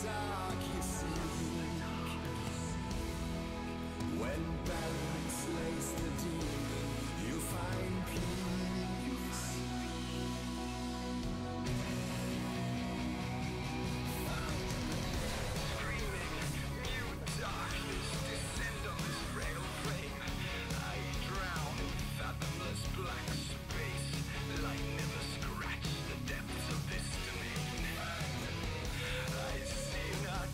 dark you seek. When balance lays the demon, you find peace. Screaming, mute darkness, descend on this frail frame. I drown in fathomless black space. Light never scratched the depths of this domain. I sing, I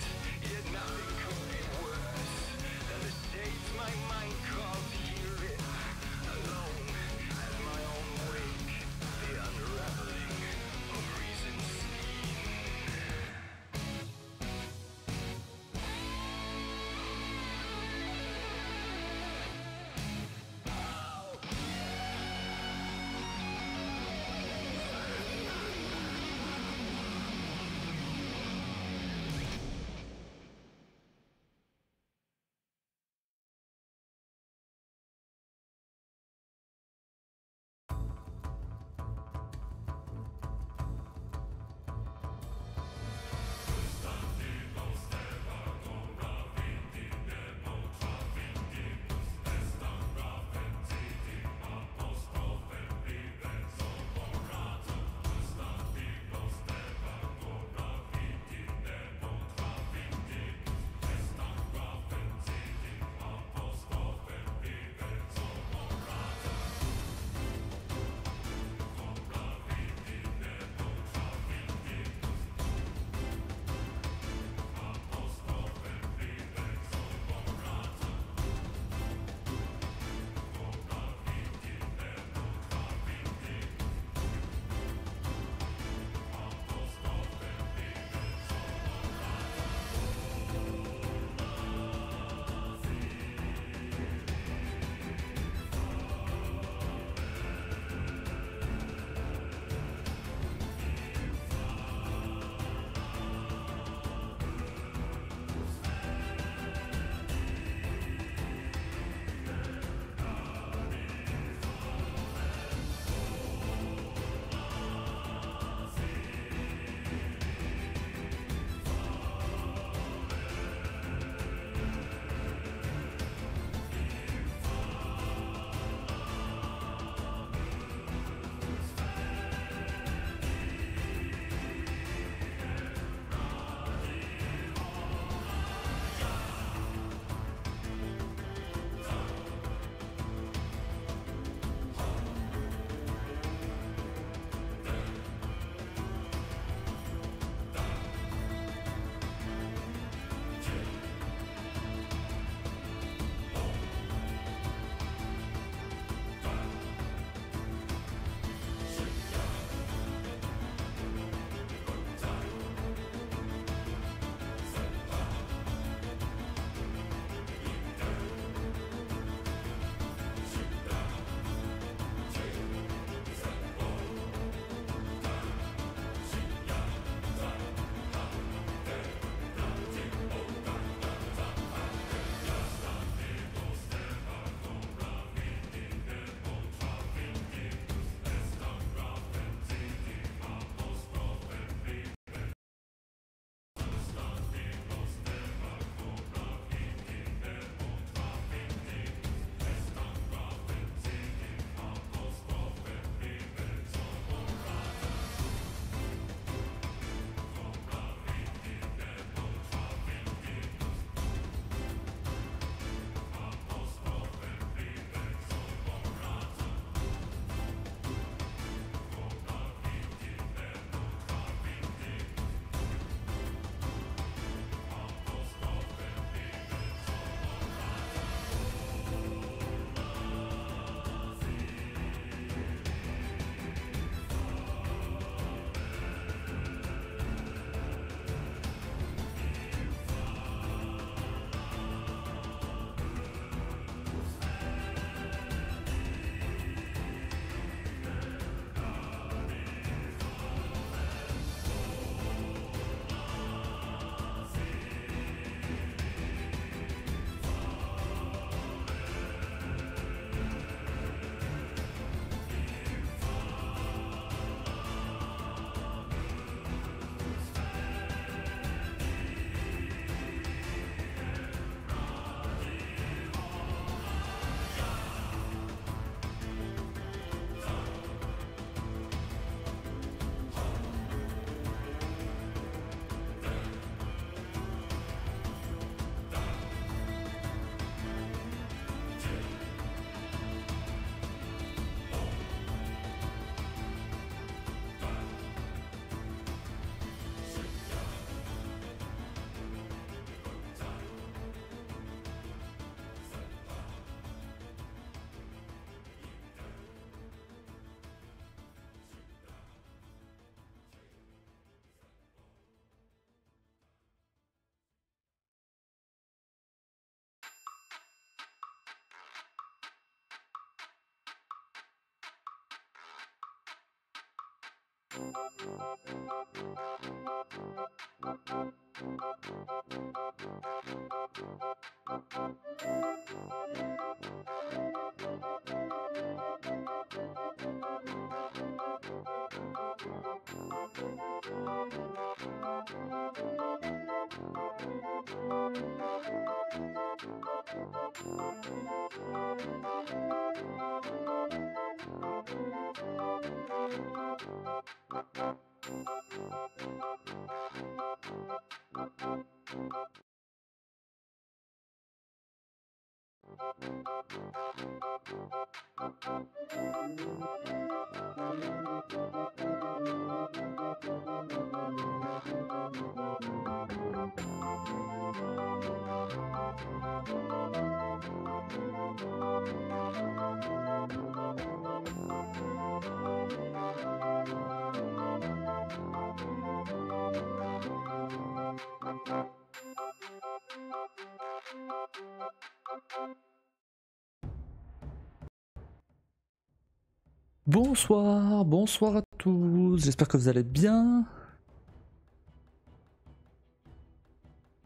Bonsoir, bonsoir à tous, j'espère que vous allez bien.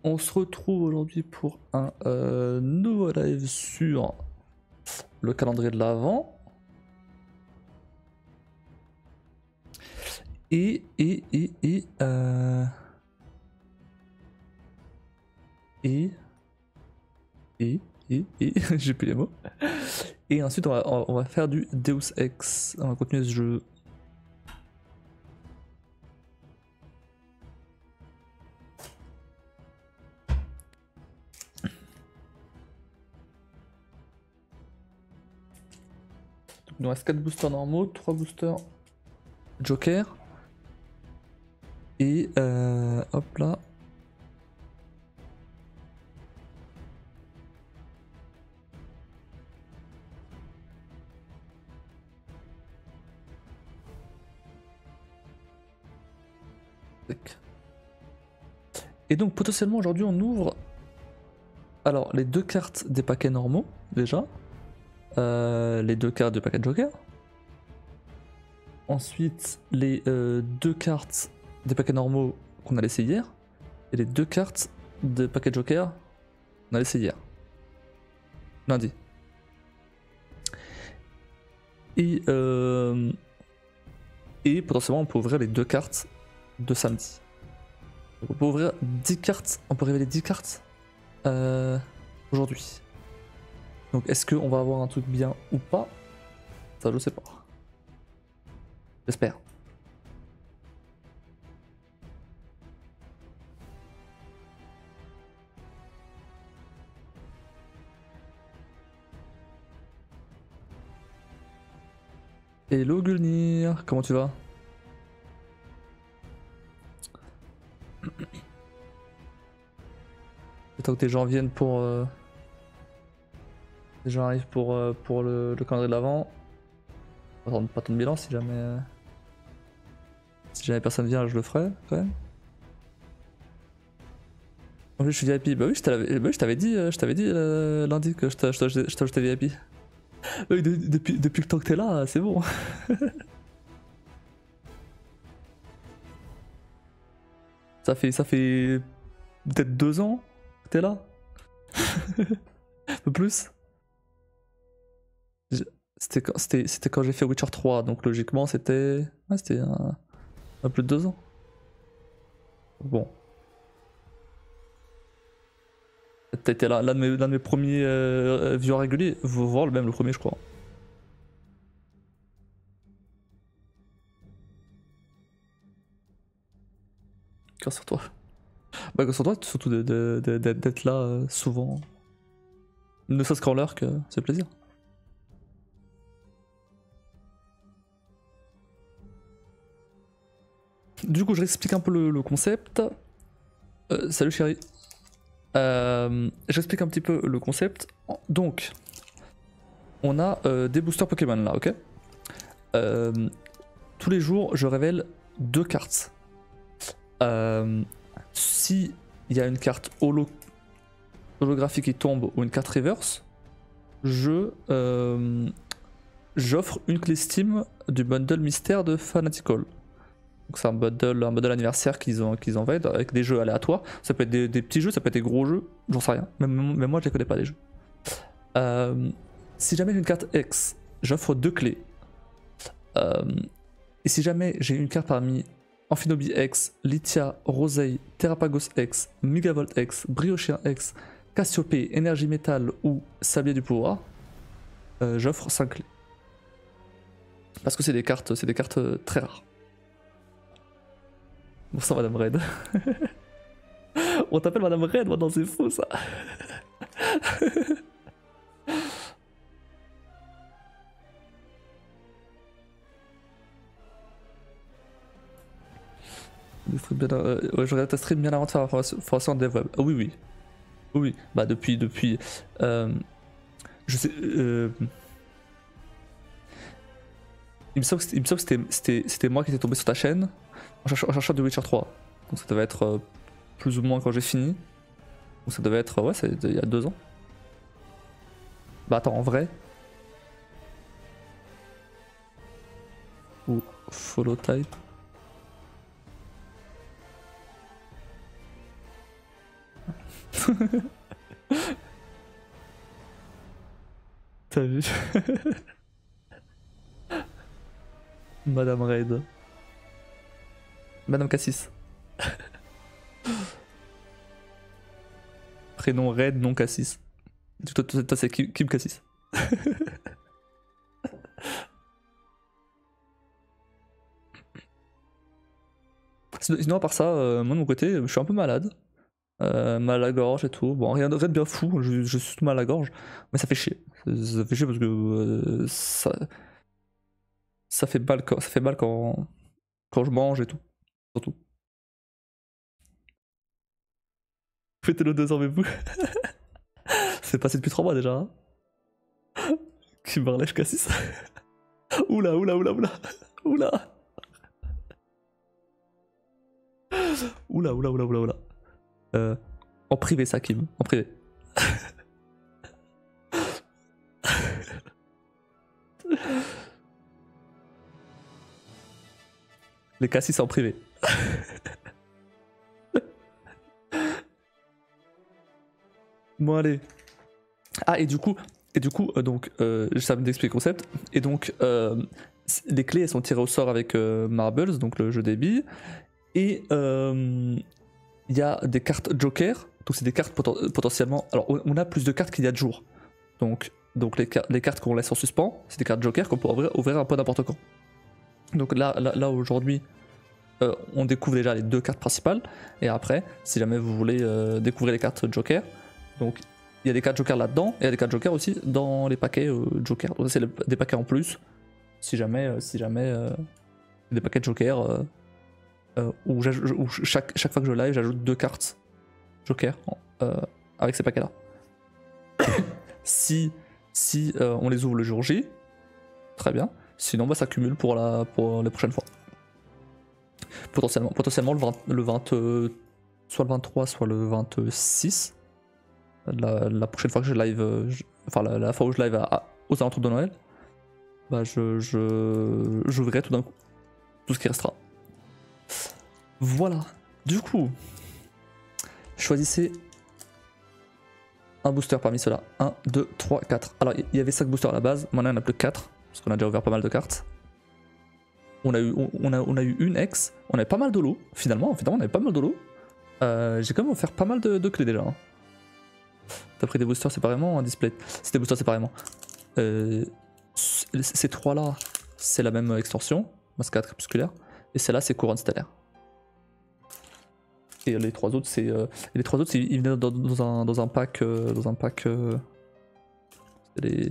On se retrouve aujourd'hui pour un nouveau live sur le calendrier de l'Avent. Et j'ai plus les mots. Et ensuite on va faire du Deus Ex, on va continuer ce jeu. Il nous reste 4 boosters normaux, 3 boosters Joker. Et hop là. Et donc potentiellement aujourd'hui on ouvre alors les 2 cartes des paquets normaux déjà, les 2 cartes du paquet Joker, ensuite les 2 cartes des paquets normaux qu'on a laissé hier et les 2 cartes de paquet Joker qu'on a laissé hier, lundi. Et potentiellement on peut ouvrir les 2 cartes de samedi. Donc on peut ouvrir 10 cartes, on peut révéler 10 cartes aujourd'hui. Donc est-ce qu'on va avoir un truc bien ou pas? Ça je sais pas. J'espère. Hello Gulnir, comment tu vas? Attends que tes gens viennent pour... Les gens arrivent pour le calendrier de l'Avent. Pas tant de bilan si jamais... Si jamais personne vient, je le ferai quand même. En plus je suis VIP, bah oui je t'avais dit, lundi que je t'ajoutais VIP. Oui, depuis le temps que t'es là, c'est bon. Ça fait peut-être 2 ans que t'es là. Un peu plus. C'était quand j'ai fait Witcher 3, donc logiquement c'était... Ouais, c'était un peu de 2 ans. Bon. T'as été l'un de mes premiers viewers réguliers, voir même le premier je crois. Grâce sur toi. Bah grâce sur toi, surtout d'être là souvent. Ne serait-ce qu'en l'heure, que c'est plaisir. Du coup je réexplique un peu le concept. Salut chérie. J'explique un petit peu le concept. Donc, on a des boosters Pokémon là, ok. Tous les jours, je révèle 2 cartes. Si il y a une carte holographique qui tombe ou une carte reverse, j'offre une clé Steam du bundle mystère de Fanatical. Donc c'est un bundle anniversaire qu'ils ont fait avec des jeux aléatoires. Ça peut être des petits jeux, ça peut être des gros jeux, j'en sais rien. Même moi je les connais pas les jeux. Si jamais j'ai une carte X, j'offre 2 clés. Et si jamais j'ai une carte parmi Amphinobi X, Lithia, Rosei, Terrapagos X, Megavolt X, Briochien X, Cassiopée, Énergie Métal ou Sablier du Pouvoir, j'offre 5 clés. Parce que c'est des cartes très rares. Bon sang Madame Red. On t'appelle Madame Red maintenant, c'est faux ça. Ouais, je regarde ta stream bien avant de faire la formation en dev web. Ah, oui, oui. Oui, bah depuis. Je sais. Il me semble que c'était moi qui étais tombé sur ta chaîne en cherchant The Witcher 3. Donc ça devait être plus ou moins quand j'ai fini. Donc ça devait être, ouais, c'est il y a 2 ans. Bah attends, en vrai. Ou follow type. T'as vu? Madame Raid. Madame Cassis. Prénom Raid, nom Cassis. Toi c'est Kim Cassis. Sinon, à part ça, moi de mon côté, je suis un peu malade. Mal à la gorge et tout. Bon, rien de bien fou, je suis tout mal à la gorge. Mais ça fait chier. Ça fait chier parce que ça fait mal quand je mange et tout. Surtout. Fêtez le 2 ans, mais vous. C'est passé depuis 3 mois déjà. Hein. Qui me relève Cassis. Oula. Oula. En privé ça, Kim. En privé. Les Cassis en privé. Bon allez. Ah et du coup donc ça me d'expliquer le concept. Et donc les clés elles sont tirées au sort avec Marbles, donc le jeu des billes. Et il y a des cartes Joker. Donc c'est des cartes potentiellement. Alors on a plus de cartes qu'il y a de jours. Donc les cartes qu'on laisse en suspens, c'est des cartes Joker qu'on peut ouvrir un peu n'importe quand. Donc là aujourd'hui, on découvre déjà les 2 cartes principales. Et après, si jamais vous voulez découvrir les cartes Joker, donc il y a des cartes Joker là-dedans, et il y a des cartes Joker aussi dans les paquets Joker. Donc c'est des paquets en plus. Si jamais des paquets Joker où chaque fois que je live, j'ajoute 2 cartes Joker avec ces paquets-là. si on les ouvre le jour J, très bien. Sinon, bah, ça cumule pour les prochaines fois. Potentiellement le 20, soit le 23, soit le 26. La prochaine fois que je live, enfin la fois où je live aux alentours de Noël, bah j'ouvrirai tout d'un coup tout ce qui restera. Voilà. Du coup, choisissez un booster parmi ceux-là. 1, 2, 3, 4. Alors il y avait 5 boosters à la base, maintenant il n'y en a plus que 4. Parce qu'on a déjà ouvert pas mal de cartes. On a eu une ex, on avait pas mal de lots, finalement on avait pas mal de lots. J'ai quand même offert pas mal de clés déjà. Hein. T'as pris des boosters séparément, un display. C'est des boosters séparément. Ces 3 là, c'est la même extension, mascarade crépusculaire. Et celle-là, c'est couronne stellaire. Et les 3 autres, ils venaient dans un pack. C'est les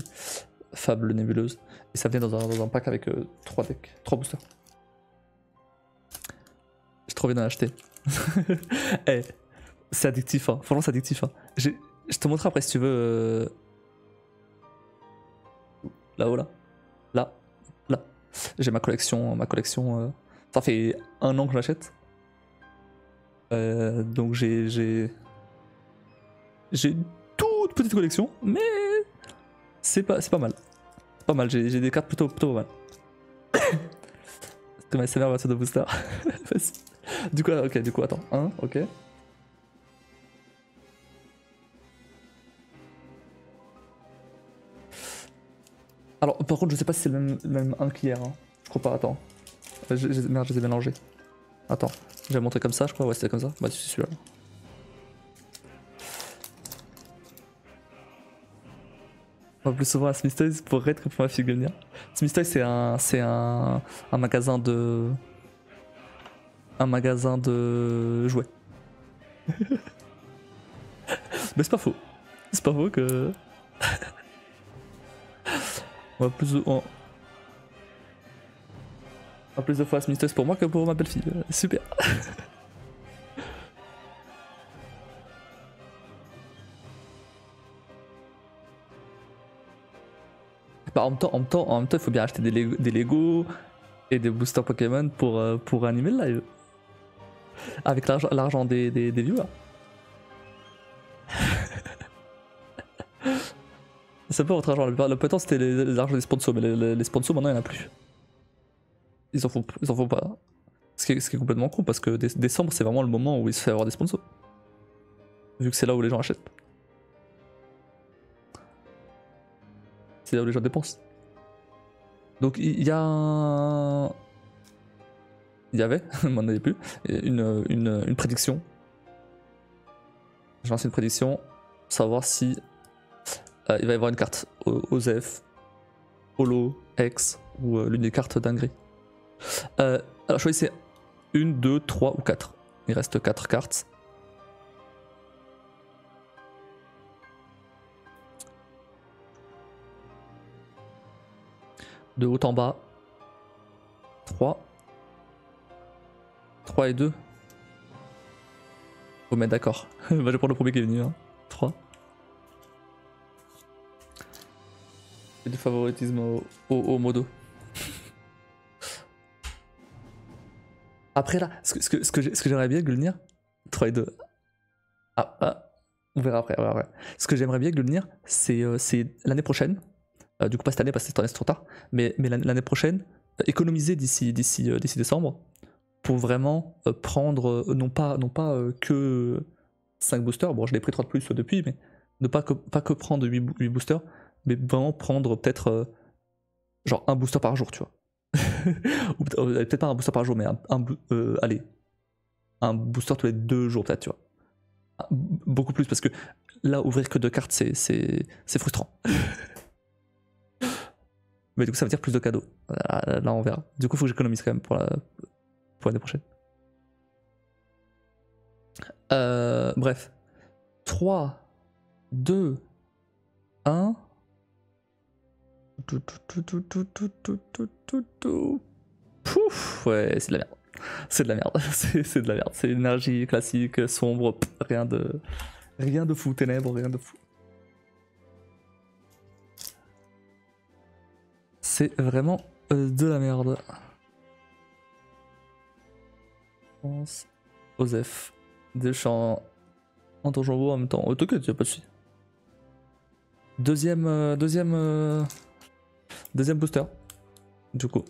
fables nébuleuses. Et ça venait dans un pack avec 3 decks, 3 boosters. J'ai trop envie d'en acheter. Hey, c'est addictif, hein. Franchement, c'est addictif. Hein. Je te montrerai après si tu veux. Là-haut, là. Là. J'ai ma collection. Ça fait 1 an que je l'achète. Donc j'ai une toute petite collection, mais c'est pas mal. Pas mal, j'ai des cartes plutôt pas mal. stream ASMR version de booster. Vas-y. Du coup, ok, du coup, attends. 1, ok. Alors, par contre, je sais pas si c'est le même 1 qu'hier. Hein. Je crois pas, attends. Merde, je les ai mélangés. Attends, j'avais montré comme ça, je crois. Ouais, c'était comme ça. Bah, c'est celui-là. On va plus souvent à Smith Toys pour raid que pour ma fille Gulnir. Smith Toys, c'est un magasin de. Un magasin de jouets. Mais c'est pas faux. C'est pas faux que. On va plus de fois à Smith Toys pour moi que pour ma belle-fille. Super. Bah, en même temps, il faut bien acheter des Lego et des boosters Pokémon pour animer le live. Avec l'argent des viewers. C'est pas votre argent. Le temps c'était les argent des sponsors, mais les sponsors maintenant il n'y en a plus. Ils en font pas. Ce qui est complètement con parce que décembre c'est vraiment le moment où il se fait avoir des sponsors. Vu que c'est là où les gens achètent. C'est là où les gens dépensent. Donc il y a il y avait, m'en avait plus, une prédiction. J'ai lancé une prédiction, savoir si il va y avoir une carte OZEF, Holo, X ou l'une des cartes dinguerie. Alors choisissez 1, 2, 3 ou 4. Il reste 4 cartes. De haut en bas. 3. 3 et 2. Faut mettre d'accord. Bah, je vais prendre le premier qui est venu. Hein. 3. Et du favoritisme au modo. Après là, ce que j'aimerais bien Gulnir, 3 et 2. On verra après, Ce que j'aimerais bien Gulnir, c'est l'année prochaine. Du coup pas cette année parce que c'est trop tard. Mais l'année prochaine, économiser d'ici décembre pour vraiment prendre non pas que 5 boosters. Bon, je l'ai pris 3 de plus depuis, mais ne pas que prendre 8 boosters, mais vraiment prendre peut-être genre un booster par jour, tu vois. Ou peut-être pas un booster par jour, mais allez, un booster tous les 2 jours peut-être, tu vois. Beaucoup plus parce que là, ouvrir que 2 cartes, c'est frustrant. Mais du coup, ça veut dire plus de cadeaux. Là, on verra. Du coup, il faut que j'économise quand même pour l'année prochaine. Bref. 3, 2, 1. Pouf, ouais, c'est de la merde. C'est de la merde. C'est de la merde. C'est l'énergie classique, sombre, rien de fou, ténèbres, rien de fou. C'est vraiment de la merde. Osef. Des champs en donjon en même temps. T'inquiète, y'a pas de soucis. Deuxième booster. Du coup.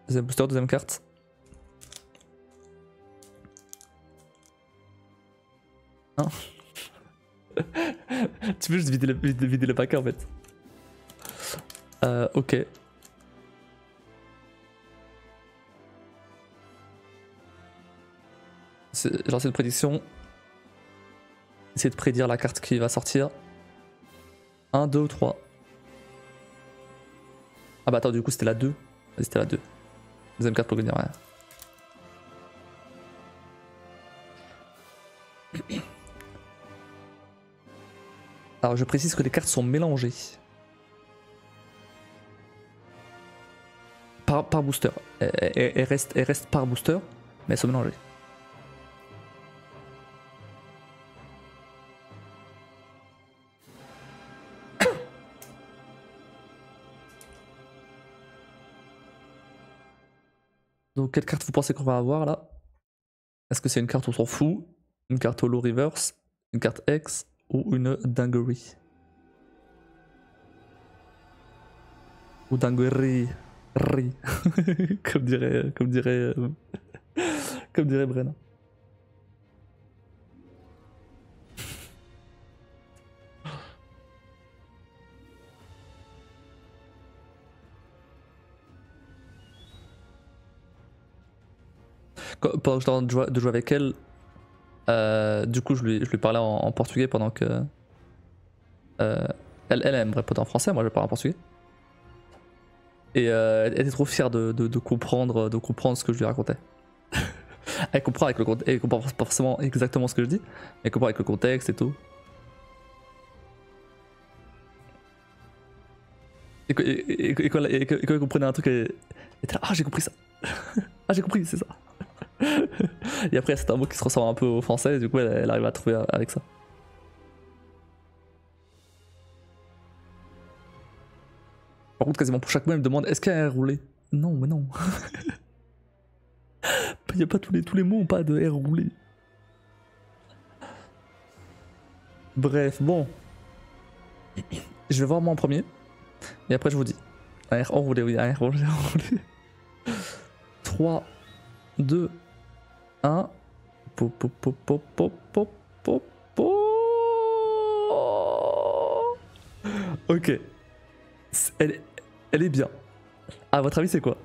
Deuxième booster, deuxième carte. Hein. Tu peux juste vider le paquet en fait. Ok. J'ai lancé une prédiction. Essayer de prédire la carte qui va sortir. 1, 2 ou 3. Ah bah attends, du coup c'était la 2. Vas-y, c'était la 2. Deuxième carte pour gagner rien. Alors je précise que les cartes sont mélangées. Par booster. Elles restent par booster, mais elles sont mélangées. Donc quelle carte vous pensez qu'on va avoir là? Est-ce que c'est une carte où on s'en fout? Une carte holo reverse? Une carte X? Ou une dinguerie? Ou dinguerie? Ri. comme dirait, comme dirait Brenna. Pendant que j'étais en train de jouer avec elle, du coup je lui parlais en portugais pendant que elle aimerait poter en français, moi je parle en portugais. Et elle était trop fière de comprendre ce que je lui racontais. Elle comprend elle comprend pas forcément exactement ce que je dis, mais elle comprend avec le contexte et tout. Et quand elle comprenait un truc, elle était là, ah j'ai compris ça. Ah j'ai compris, c'est ça. Et après c'est un mot qui se ressemble un peu au français, et du coup elle arrive à trouver avec ça. Par contre quasiment pour chaque mot elle me demande est-ce qu'il y a un R roulé. Non mais non. Il y a pas tous les mots ont pas de R roulé. Bref, bon. Je vais voir moi en premier. Et après je vous dis. Un R enroulé, oui, un R enroulé. 3, 2, 1. Pop, pop, pop, pop, pop, pop, pop, pop. Ok. Elle est bien. À votre avis, c'est quoi?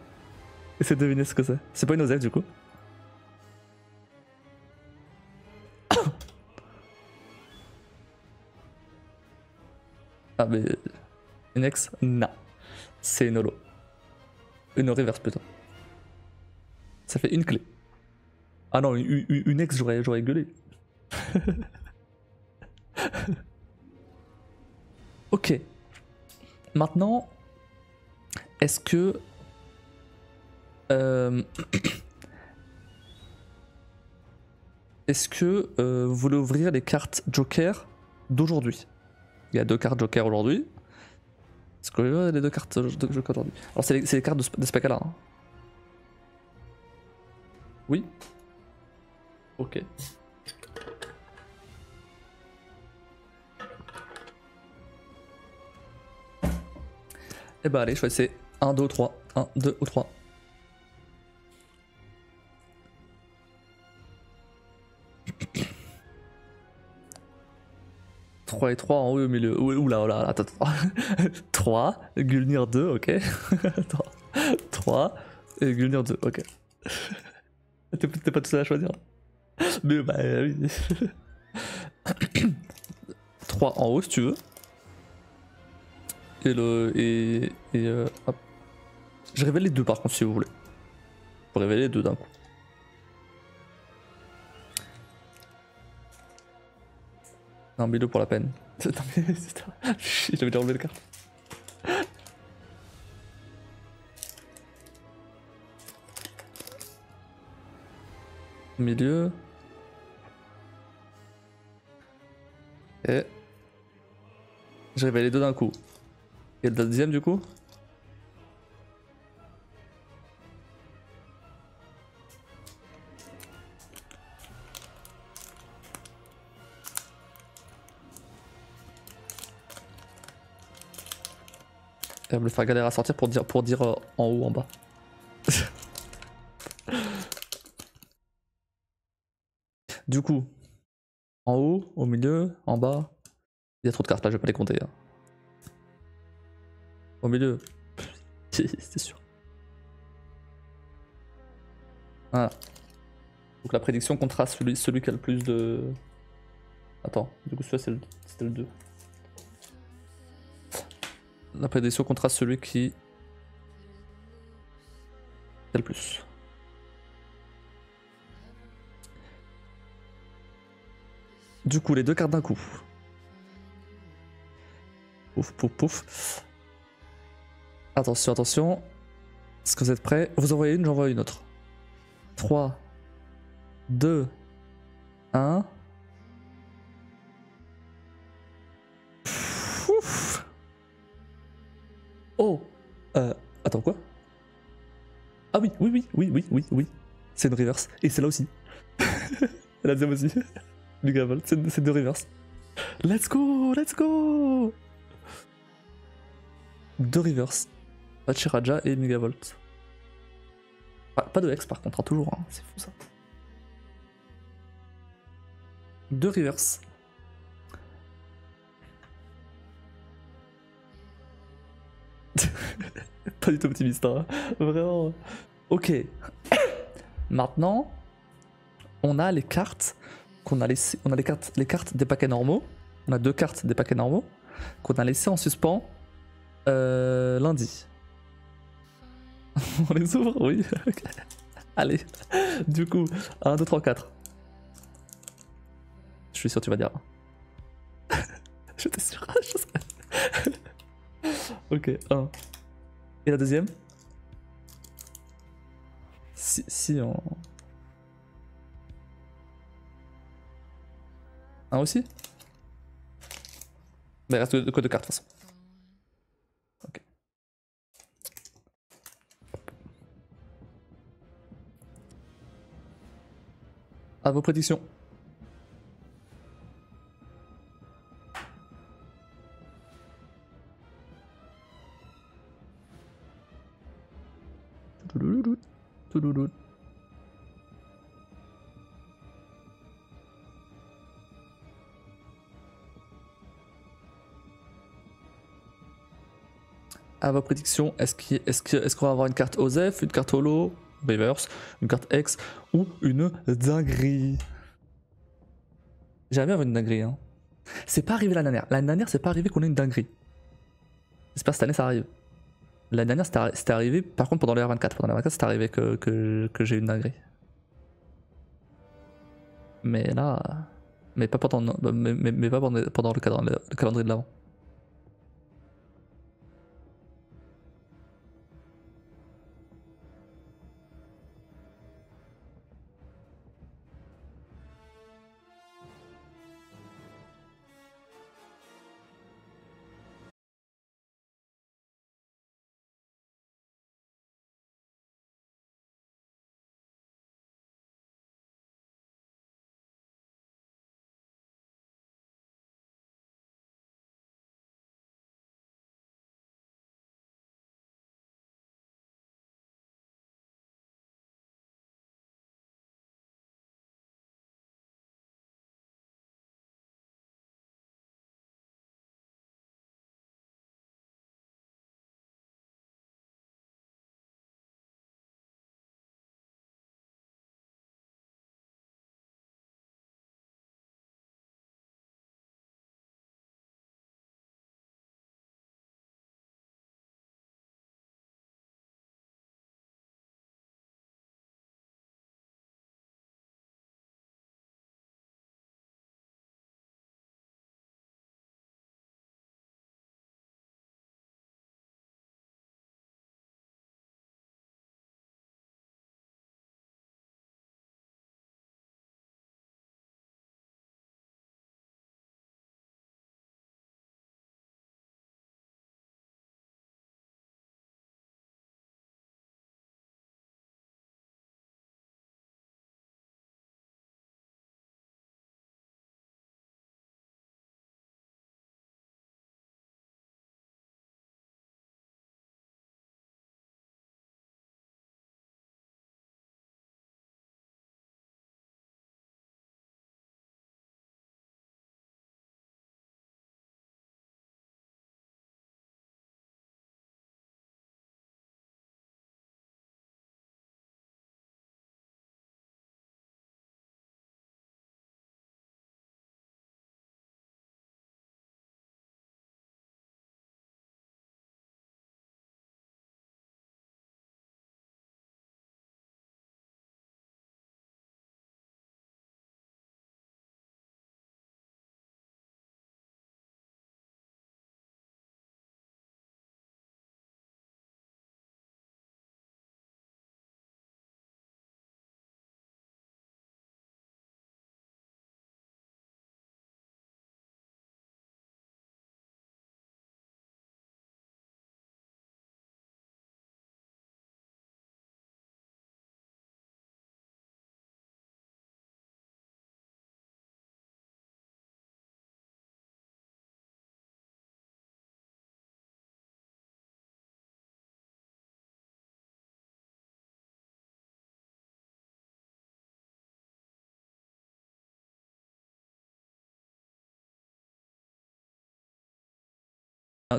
Essayez de deviner ce que c'est. C'est pas une oselle du coup. Ah, mais. Une ex? Non. C'est une holo. Une reverse plutôt. Ça fait une clé. Ah non, une ex, j'aurais gueulé. Ok. Maintenant, est-ce que. Est-ce que vous voulez ouvrir les cartes Joker d'aujourd'hui? Il y a 2 cartes Joker aujourd'hui. Est-ce que vous voulez les 2 cartes Joker aujourd'hui? Alors, c'est les cartes de Specala. Hein. Oui. Ok. Et bah allez, choisissez 1, 2 ou 3. 1, 2 ou 3. Et 3 en haut et au milieu. Oula, attends. 3, Gulnir 2, ok. 3, et Gulnir 2, ok. T'es pas tout seul à choisir. Mais bah oui. 3 en haut si tu veux. Et hop. Je révèle les 2 par contre si vous voulez. Je peux révéler les 2 d'un coup. Non, milieu pour la peine. Non mais il avait déjà enlevé le carte. Milieu. Et. Je révèle les 2 d'un coup. Et le deuxième du coup? Elle va me faire galérer à sortir pour dire en haut, en bas. Du coup, en haut, au milieu, en bas. Il y a trop de cartes là, je vais pas les compter. Hein. Au milieu. C'est sûr. Voilà. Donc la prédiction comptera celui qui a le plus de. Attends, du coup celui-là c'était le 2. La prédiction comptera celui qui a le plus. Du coup, les 2 cartes d'un coup. Pouf, pouf, pouf. Attention, attention. Est-ce que vous êtes prêts? Vous envoyez une, j'envoie une autre. 3, 2, 1. Ouf. Oh. Attends, quoi? Ah oui. C'est une reverse. Et c'est là aussi. La deuxième aussi. Du gravel, c'est de reverse. Let's go. 2 reverse. Pachiraja et Megavolt. Pas de Hex par contre, hein, toujours, hein. C'est fou ça. 2 reverse. Pas du tout optimiste, hein. Vraiment. Ok. Maintenant, on a les cartes qu'on a laissées. On a les cartes des paquets normaux. On a 2 cartes des paquets normaux qu'on a laissées en suspens lundi. On les ouvre? Oui. Allez. Du coup, 1, 2, 3, 4. Je suis sûr que tu vas dire. J'étais sûr. Ok, 1. Et la deuxième? Si on... Un aussi? Mais il reste que 2 cartes de toute façon. Ok. À vos prédictions. Toulouloulou, touloulou. À vos prédictions, est-ce qu'on va avoir une carte OZEF, une carte Holo, Reverse, une carte X ou une dinguerie? J'aimerais bien avoir une dinguerie, hein. C'est pas arrivé l'année dernière. L'année dernière, c'est pas arrivé qu'on ait une dinguerie. J'espère que cette année, ça arrive. L'année dernière, c'était arrivé, par contre, pendant les R24. Pendant les R24, c'était arrivé que j'ai une dinguerie. Mais là. Mais pas pendant, mais pas pendant le calendrier de l'avant.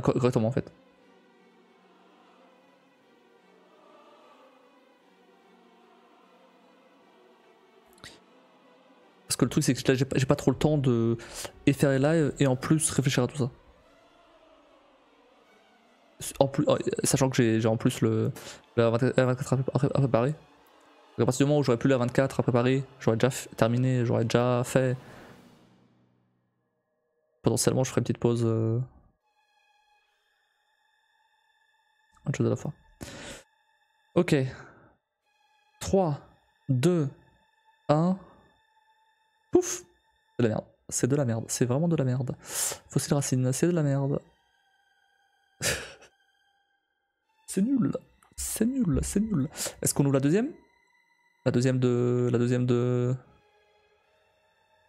Correctement en fait. Parce que le truc c'est que là j'ai pas trop le temps de et faire les lives et en plus réfléchir à tout ça. En plus, sachant que j'ai en plus le R24 à préparer. À partir du moment où j'aurais plus le R24 à préparer, j'aurais déjà terminé, j'aurais déjà fait. Potentiellement je ferai une petite pause. Une chose à la fois. Ok. 3, 2, 1. Pouf! C'est de la merde. C'est de la merde. C'est vraiment de la merde. Fossile racine, c'est de la merde. C'est nul. C'est nul. C'est nul. Est-ce qu'on ouvre la deuxième? La deuxième de. La deuxième de.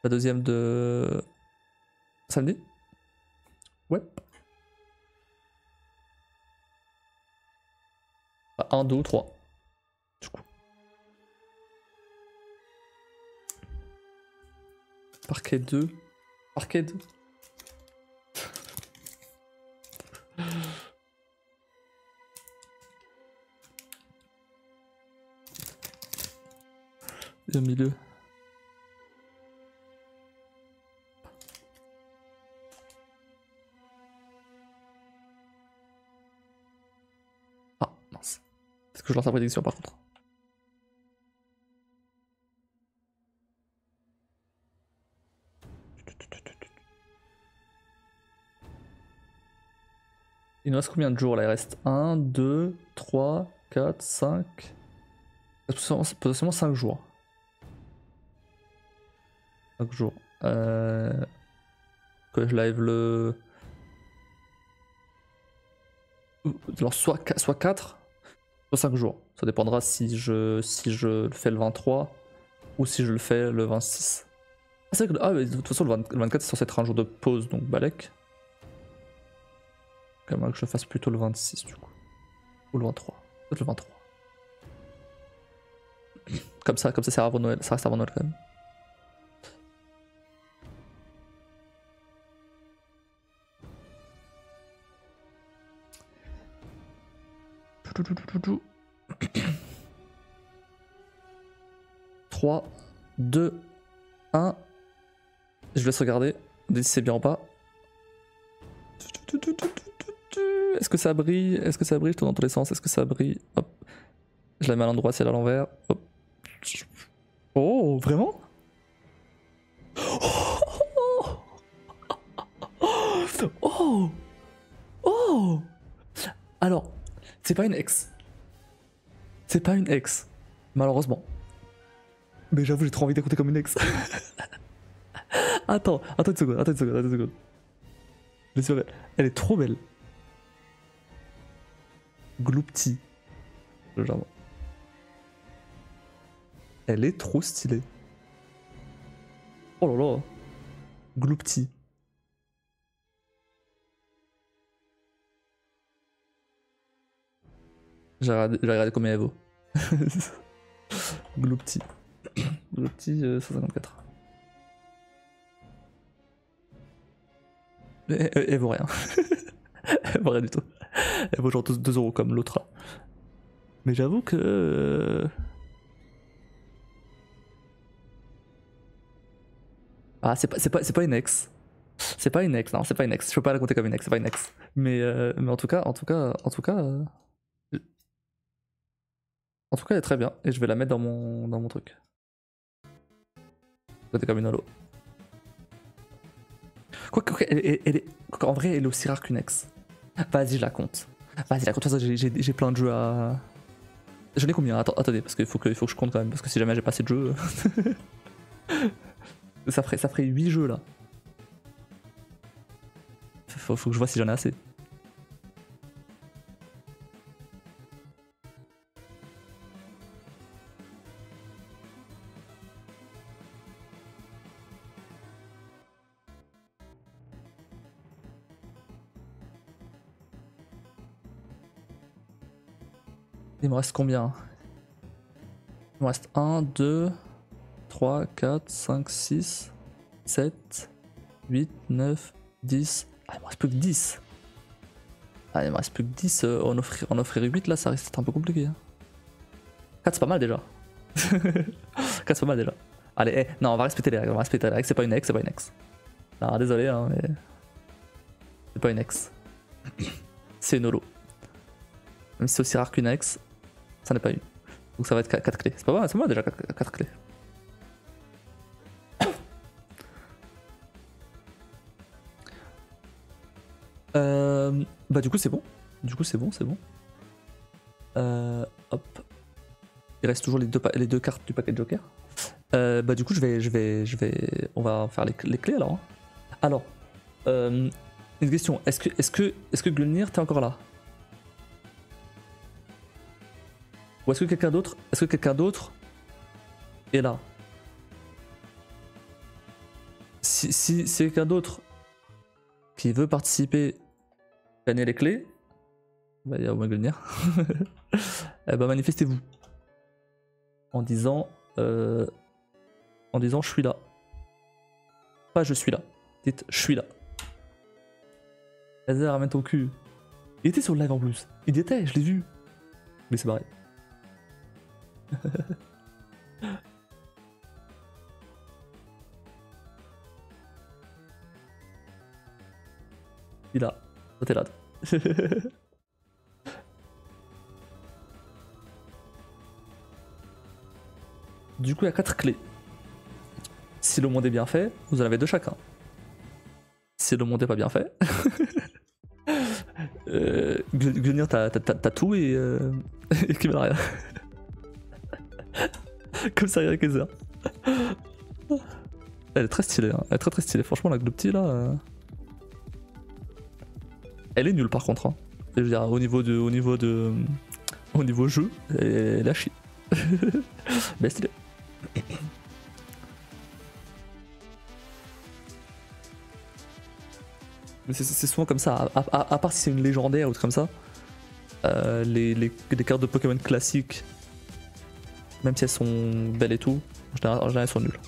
La deuxième de. Samedi? Ouais. 1, 2 ou 3. Du coup. Parquet 2. Parquet 2. Et au milieu. Ah, mince. Est-ce que je lance la prédiction par contre? Il nous reste combien de jours là? Il reste 1, 2, 3, 4, 5. Potentiellement 5 jours. 5 jours. Que je live le. Alors soit 4, soit 5 jours. Ça dépendra si je le fais le 23 ou si je le fais le 26. Ah, c'est vrai que mais de toute façon le 24 c'est censé être un jour de pause donc balèque. Quand même que je fasse plutôt le 26 du coup. Ou le 23. Peut-être le 23. Comme ça c'est avant Noël. Ça reste avant Noël quand même. Tout. 3, 2, 1. Je vous laisse regarder. Dites si c'est bien ou pas. Est-ce que ça brille? Est-ce que ça brille? Je tourne dans tous les sens. Est-ce que ça brille? Hop. Je la mets à l'endroit, c'est à l'envers. Hop. Oh, vraiment? Oh! Oh! Alors, c'est pas une ex. C'est pas une ex. Malheureusement. Mais j'avoue, j'ai trop envie d'écouter comme une ex. Attends une seconde. Je suis sûr, elle est trop belle. Gloupti. Genre. Elle est trop stylée. Oh là là. Gloupti. J'ai regardé combien elle vaut. Gloupti. Gloupti 154. Elle vaut rien. Elle vaut rien du tout. Elle vaut genre 2 € comme l'autre. Mais j'avoue que. Ah, c'est pas une ex. C'est pas une ex, non, c'est pas une ex. Je peux pas la compter comme une ex, c'est pas une ex. Mais en tout cas, en tout cas, elle est très bien. Et je vais la mettre dans mon truc. Compter comme une holo. Quoique, en vrai, elle est aussi rare qu'une ex. Vas-y, je la compte. Vas-y, la compte. De toute façon, j'ai plein de jeux à. J'en ai combien? Attendez, parce qu'il faut que je compte quand même. Parce que si jamais j'ai pas assez de jeux. ça ferait 8 jeux là. Faut que je vois si j'en ai assez. Il me reste combien? Il me reste 1, 2, 3, 4, 5, 6, 7, 8, 9, 10. Ah, il me reste plus que 10. Ah, il me reste plus que 10, en offrir 8 là, ça risque d'être un peu compliqué. Hein. 4 c'est pas mal déjà. 4 c'est pas mal déjà. Allez, non, on va respecter les règles, c'est pas une ex, c'est pas une ex. Alors désolé, hein, mais. C'est pas une ex. C'est une holo. Même si c'est aussi rare qu'une ex, ça n'est pas une. Donc ça va être 4 clés. C'est pas mal déjà 4 clés. Bah du coup c'est bon. C'est bon. Hop. Il reste toujours les deux cartes du paquet de Joker. Bah du coup on va faire les clés alors. Hein. Alors, une question. Est-ce que Gungnir t'es encore là? Ou est-ce que quelqu'un d'autre est là? Si c'est quelqu'un d'autre qui veut participer, gagner les clés, bah il y a au moins Gungnir. Eh bah manifestez-vous en disant je suis là. Pas je suis là. Dites je suis là. Vas-y, ramène ton cul. Il était sur le live en plus. Il y était, je l'ai vu. Mais c'est pareil. Il est là. Toi t'es là. Du coup, il y a 4 clés. Si le monde est bien fait, vous en avez 2 chacun. Si le monde est pas bien fait, Gungnir, t'as tout et qui veut rien. Comme ça, rien que ça. Elle est très stylée, hein. Elle est très stylée. Franchement, la Glopti là. Elle est nulle par contre. Hein. Je veux dire, au niveau jeu, elle est à chier. Mais stylée. Mais c'est souvent comme ça, à part si c'est une légendaire ou truc comme ça. Les cartes de Pokémon classiques, même si elles sont belles et tout, en général elles sont nulles.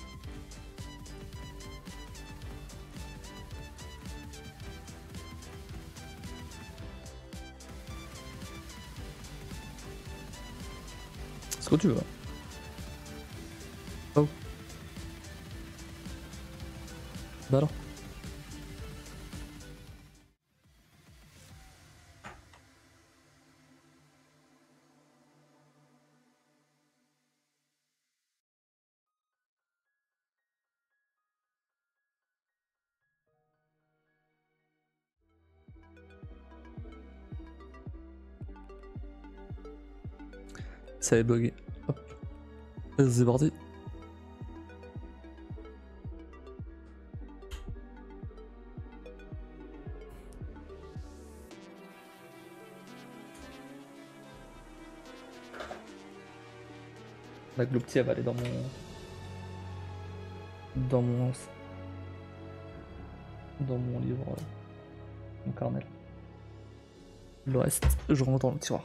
C'est ce que tu veux. Oh. Bah alors. Ça avait bugué. Hop. C'est parti. La Glopti elle va aller dans mon livre, mon carnet. Le reste, je rentre dans le tiroir.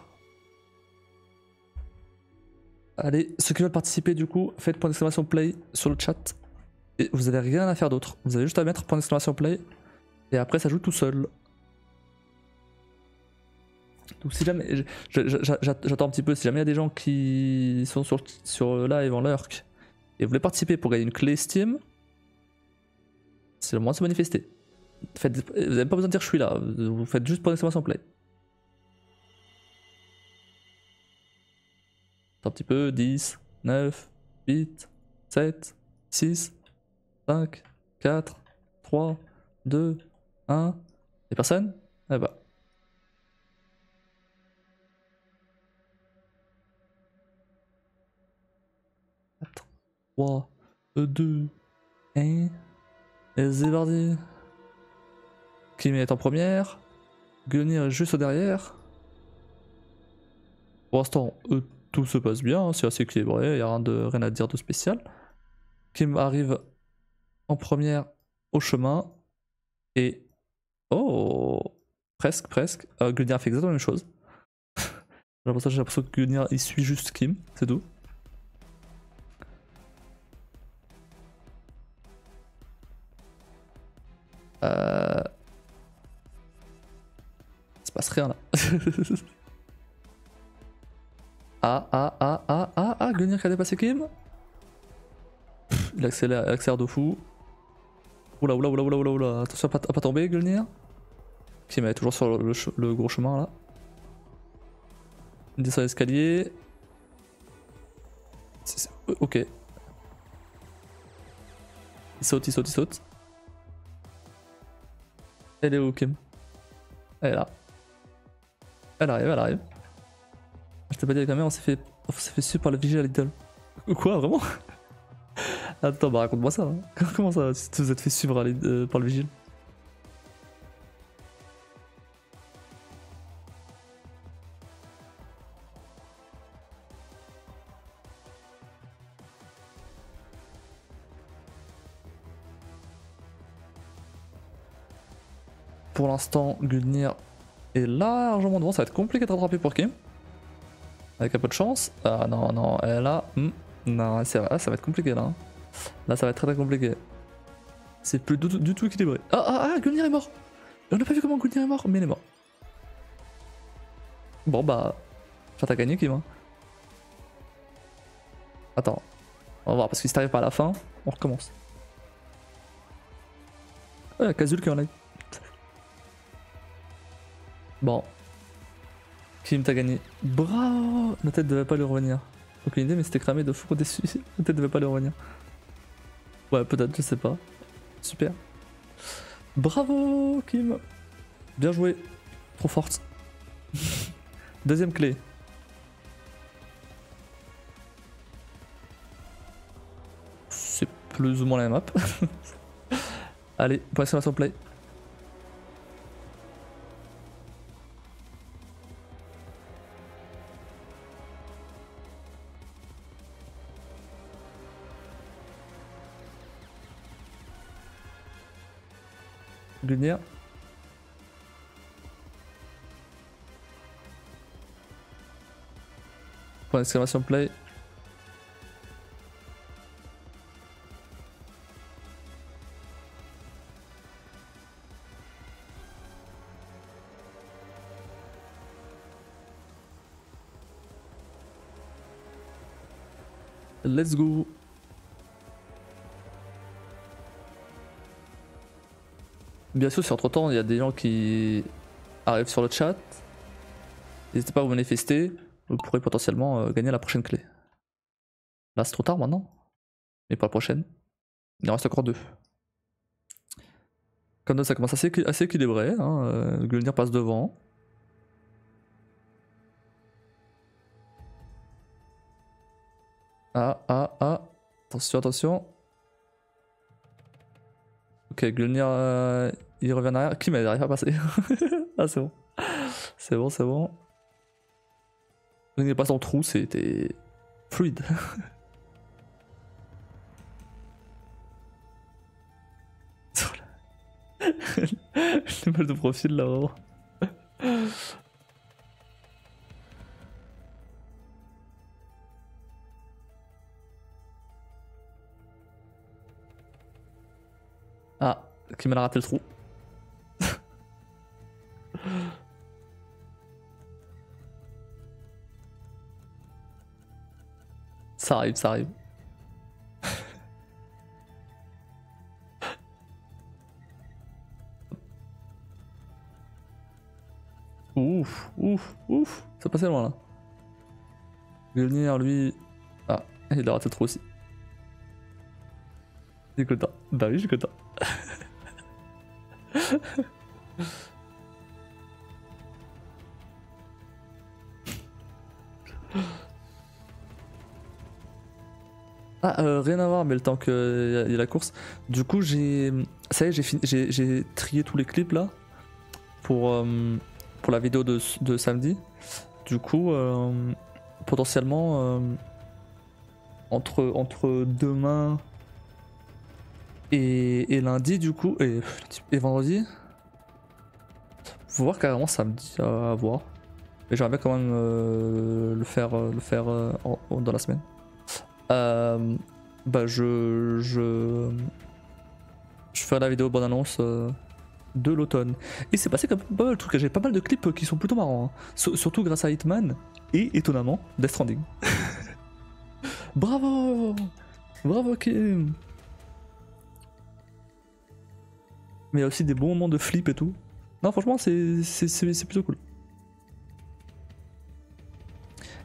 Allez, ceux qui veulent participer du coup, faites point d'exclamation play sur le chat. Et vous avez rien à faire d'autre. Vous avez juste à mettre point d'exclamation play. Et après ça joue tout seul. Donc si jamais, j'attends un petit peu, si jamais il y a des gens qui sont sur le live en lurk et voulaient participer pour gagner une clé Steam, c'est le moment de se manifester. Vous n'avez pas besoin de dire je suis là, vous faites juste point d'exclamation play. Un petit peu, 10, 9, 8, 7, 6, 5, 4, 3, 2, 1. Y'a personne? Eh bah. 3, 2, 1. Et c'est parti. Kim est en première. Gungnir est juste derrière. Pour l'instant, tout se passe bien, c'est assez équilibré, il n'y a rien à dire de spécial. Kim arrive en première au chemin. Et. Oh! Presque. Gungnir fait exactement la même chose. J'ai l'impression que Gungnir il suit juste Kim, c'est tout. se passe rien là. Gunir qui a dépassé Kim. Il accélère de fou. Oula. Attention à pas tomber, Gunir. Kim est toujours sur le gros chemin là. Il descend l'escalier. Ok. Il saute. Elle est où, Kim? Elle est là. Elle arrive. Je t'ai pas dit avec la mère, on s'est fait suivre par le vigile à Lidl. Quoi, vraiment? Attends, bah raconte-moi ça. Hein. Comment ça, si vous êtes fait suivre par le vigile? Pour l'instant, Gungnir est largement devant, ça va être compliqué de rattraper pour Kim. Avec un peu de chance. Ah non, elle est là. Non, c'est vrai, ça va être compliqué là. Là, ça va être très compliqué. C'est plus du tout équilibré. Gungnir est mort. On n'a pas vu comment Gungnir est mort, mais il est mort. Bon bah, t'as gagné Kim. Hein. Attends, on va voir parce que si t'arrives pas à la fin, on recommence. Ouais, Kazul qui est en live. Bon. Kim, t'as gagné. Bravo. La tête devait pas lui revenir. Aucune idée, mais c'était cramé de fou déçu. La tête devait pas lui revenir. Ouais, peut-être, je sais pas. Super. Bravo, Kim. Bien joué. Trop forte. Deuxième clé. C'est plus ou moins la map. Allez, point d'exclamation play. Gungnir. Point d'exclamation play. Let's go. Bien sûr, si entre temps il y a des gens qui arrivent sur le chat, n'hésitez pas à vous manifester, vous pourrez potentiellement gagner la prochaine clé. Là c'est trop tard maintenant, mais pas la prochaine. Il en reste encore 2. Comme ça commence assez équilibré, hein. Gungnir passe devant. Attention. Ok, Gungnir il revient en arrière. Kim elle n'arrive pas à passer. Ah c'est bon. C'est bon. Gungnir passe dans le trou, c'était fluide. Le mal de profil là vraiment. Ah, Kim a raté le trou. Ça arrive. Ouf. Ça passait loin là. Gungnir lui. Ah, il a raté le trou aussi. J'ai content. Bah oui, j'ai content. Rien à voir, mais le temps qu'il y a la course. Du coup, ça y est, j'ai trié tous les clips là pour la vidéo de samedi. Du coup, potentiellement, entre demain et lundi, du coup, et vendredi, faut voir carrément samedi à voir. Mais j'aimerais bien quand même le faire dans la semaine. Bah je ferai la vidéo bonne annonce de l'automne. Et c'est passé comme pas mal de trucs. J'ai pas mal de clips qui sont plutôt marrants. Hein. Surtout grâce à Hitman et étonnamment Death Stranding. Bravo! Bravo Kim! Mais il y a aussi des bons moments de flip et tout. Non, franchement, c'est plutôt cool.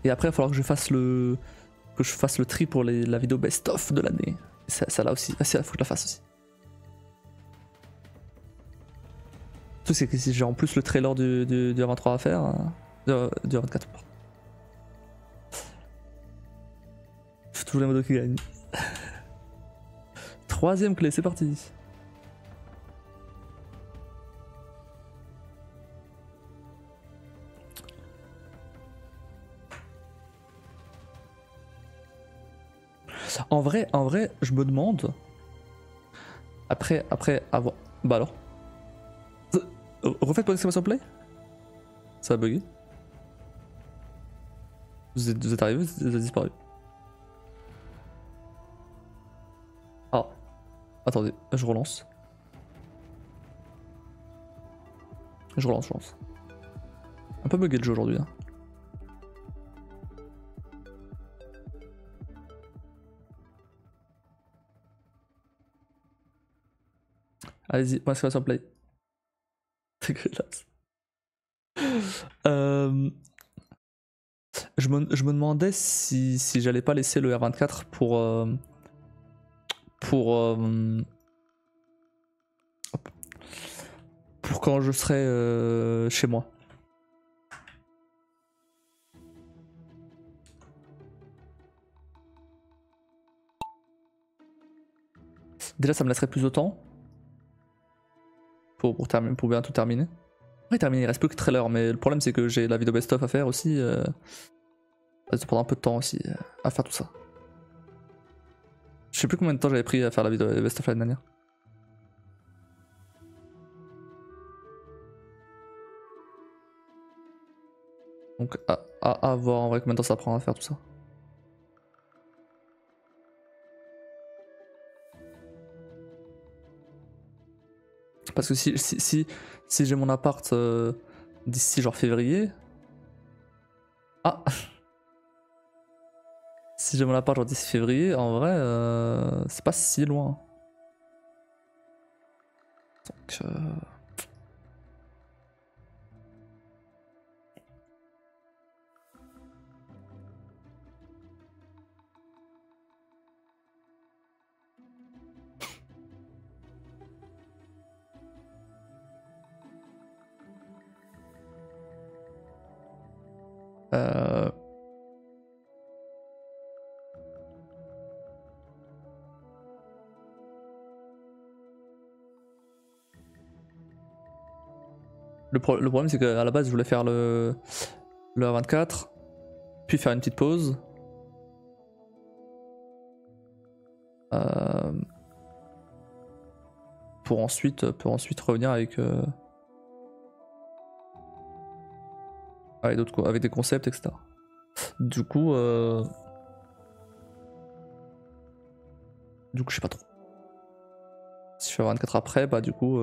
Et après, il va falloir que je fasse le tri pour la vidéo best-of de l'année. Ça là aussi, il faut que je la fasse aussi. Tout c'est que si j'ai en plus le trailer du 23 à faire, du 24. Toujours les modos qui gagnent. Troisième clé, c'est parti. En vrai, je me demande. Après avoir. Bah alors. Refaites point d'exclamation play. Ça a bugué. Vous êtes arrivé, vous avez disparu. Ah. Attendez, je relance. Je relance. Un peu bugué le jeu aujourd'hui. Hein. Allez-y, point d'exclamation play. Dégueulasse. Je me demandais si j'allais pas laisser le R24 pour quand je serai chez moi. Déjà ça me laisserait plus de temps pour bien tout terminer. Ouais, terminé, il reste plus que trailer, mais le problème c'est que j'ai la vidéo best-of à faire aussi. Ça prendra un peu de temps aussi à faire tout ça. Je sais plus combien de temps j'avais pris à faire la vidéo best-of l'année dernière. Donc à voir en vrai combien de temps ça prend à faire tout ça. Parce que si j'ai mon appart d'ici genre février. Ah si j'ai mon appart genre d'ici février, en vrai c'est pas si loin. Donc le problème c'est qu'à la base je voulais faire le R24, puis faire une petite pause. Pour ensuite revenir avec avec des concepts, etc. Du coup je sais pas trop. Si je fais 24 après, bah du coup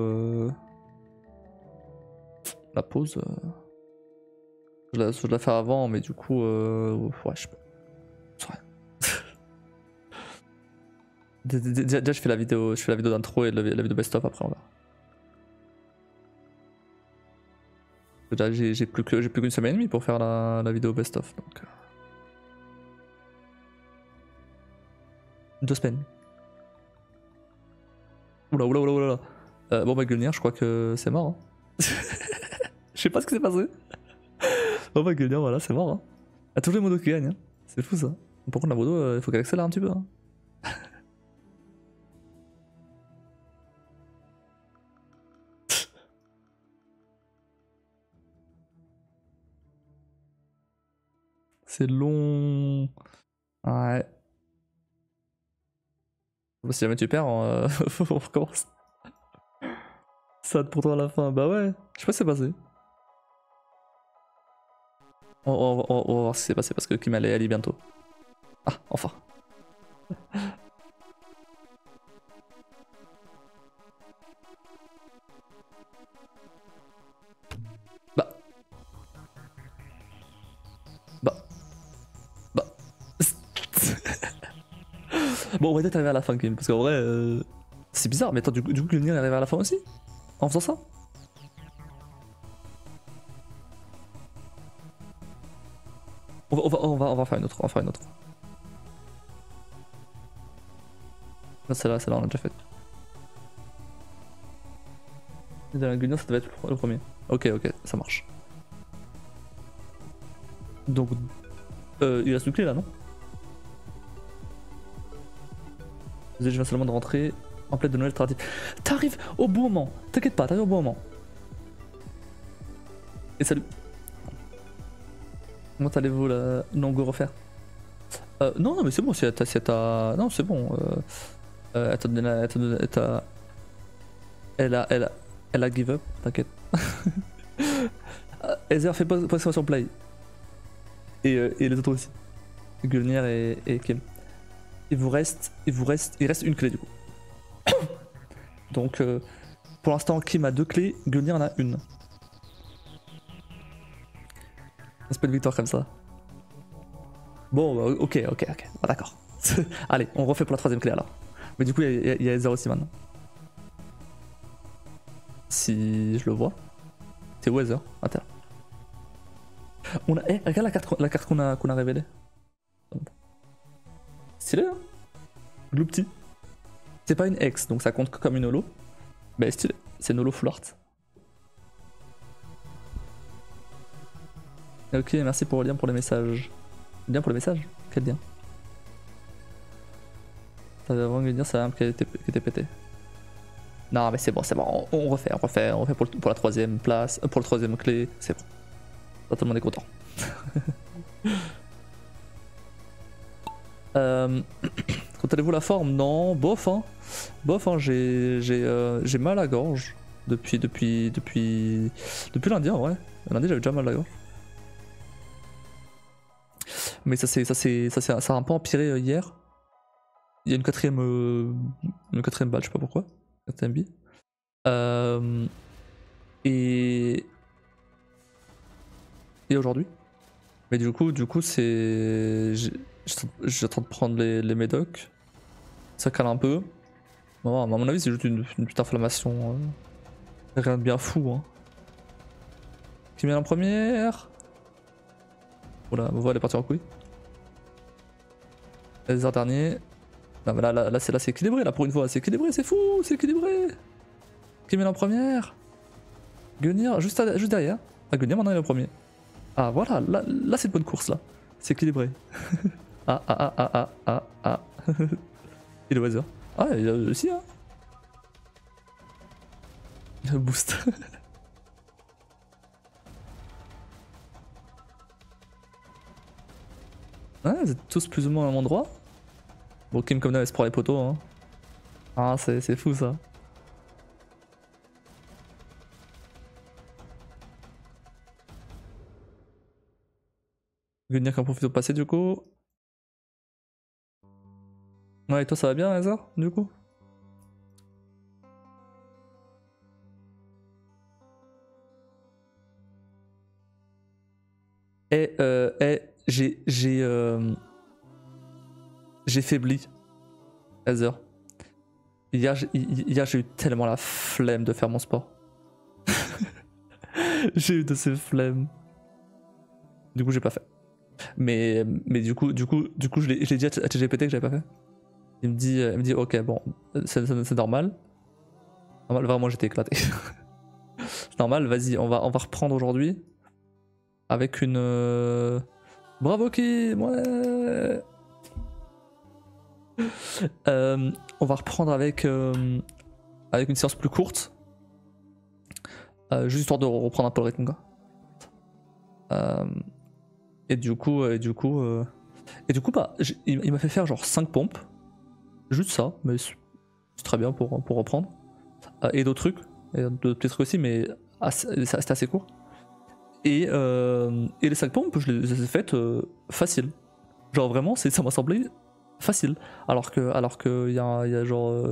la pause je la fais avant, mais du coup ouais je sais pas. Déjà je fais la vidéo d'intro et la vidéo best-of après on verra. Déjà j'ai plus qu'une semaine et demie pour faire la vidéo best-of donc 2 semaines. Oula. Bon bah Gueulnier, je crois que c'est mort. Hein. Je sais pas ce qui s'est passé. Bon bah Gueulnier, voilà, c'est mort. Hein. À tous les modos qui gagnent. Hein. C'est fou ça. Par contre la modo, il faut qu'elle accélère un petit peu. Hein. C'est long. Ouais. Bon, si jamais tu perds, on recommence. Ça pour toi à la fin. Bah ouais, je sais pas ce qui s'est passé. On va voir ce qui s'est passé parce que Kim elle est bientôt. Ah, enfin. Bah. Bah. Bah. Bon, on va peut-être arriver à la fin, Kim, parce qu'en vrai, c'est bizarre, mais attends, du coup, Gungnir est arrivé à la fin aussi? En faisant ça? On va faire une autre, on va faire une autre. Celle-là, on l'a déjà faite. Gungnir, ça devait être le premier. Ok, ça marche. Donc, il reste une clé là, non? Je viens seulement de rentrer en pleine de Noël tardive. T'arrives au bon moment, t'inquiète pas, t'arrives au bon moment. Et salut. Comment allez-vous là? Non, go refaire. Non, mais c'est bon, si t'as. Non, c'est bon. Elle t'a donné elle a give up, t'inquiète. Ether fait pas exclamation play. Et les autres aussi. Gungnir et Kim. Il reste une clé du coup. Donc pour l'instant Kim a 2 clés, Gungnir en a une. On se fait une victoire comme ça. Bon, ok, ah, d'accord. Allez, on refait pour la 3ème clé alors. Mais du coup, il y a Ether aussi maintenant. Si je le vois. C'est où Ether? Attends. On a. Regarde la carte qu'on a révélée. Stylé, hein? Gloopty. C'est pas une X, donc ça compte comme une holo. Mais stylé, c'est une holo full art. Ok, merci pour le lien pour les messages. Lien pour les messages? Quel lien? T'avais vraiment envie de dire ça qui était pété. Non mais c'est bon, on refait pour la 3ème place, pour le 3ème clé, c'est bon. Tout le monde est content. Quand allez-vous la forme? Non, bof hein. Bof hein, j'ai mal à la gorge depuis lundi en vrai. Lundi j'avais déjà mal à la gorge. Mais ça a un peu empiré hier. Il y a une quatrième balle, je sais pas pourquoi. 4ème bille. Et aujourd'hui. Mais du coup c'est. J'attends de prendre les médocs. Ça cale un peu. Bon, à mon avis c'est juste une petite inflammation. Rien de bien fou hein. Qui vient en première? Oula, ma voix elle est partie en couille. Les heures dernier. Non mais là c'est équilibré là pour une fois, c'est équilibré, c'est fou, c'est équilibré. Qui met en première? Gungnir juste derrière. Ah Gungnir maintenant il est le premier. Ah voilà, là c'est une bonne course là. C'est équilibré. Ah. Et le Weather. Ah il y a aussi hein. Le boost. Ouais, vous êtes tous plus ou moins au même endroit. Bon, Kim comme d'hab elle se prend les poteaux. Hein. Ah, c'est fou ça. Gungnir qui en profite au passé du coup. Ouais, et toi ça va bien, Hazard, du coup? J'ai faibli, Hazard. Hier, j'ai eu tellement la flemme de faire mon sport. J'ai eu de ces flemmes. Du coup, j'ai pas fait. Mais du coup, je l'ai dit à ChatGPT que j'avais pas fait. Il me dit ok, bon, c'est normal. Normal, vraiment, j'étais éclaté. C'est normal, vas-y, on va reprendre aujourd'hui. Avec une. Bravo, Kim, ouais! On va reprendre avec une séance plus courte. Juste histoire de reprendre un peu le rythme, quoi. Et du coup, bah, il m'a fait faire genre 5 pompes. Juste ça, mais c'est très bien pour reprendre. Et d'autres trucs, et d'autres petits trucs aussi, mais c'était assez court. Et les 5 pompes, je les ai faites faciles. Genre vraiment, ça m'a semblé facile. Alors que il y a genre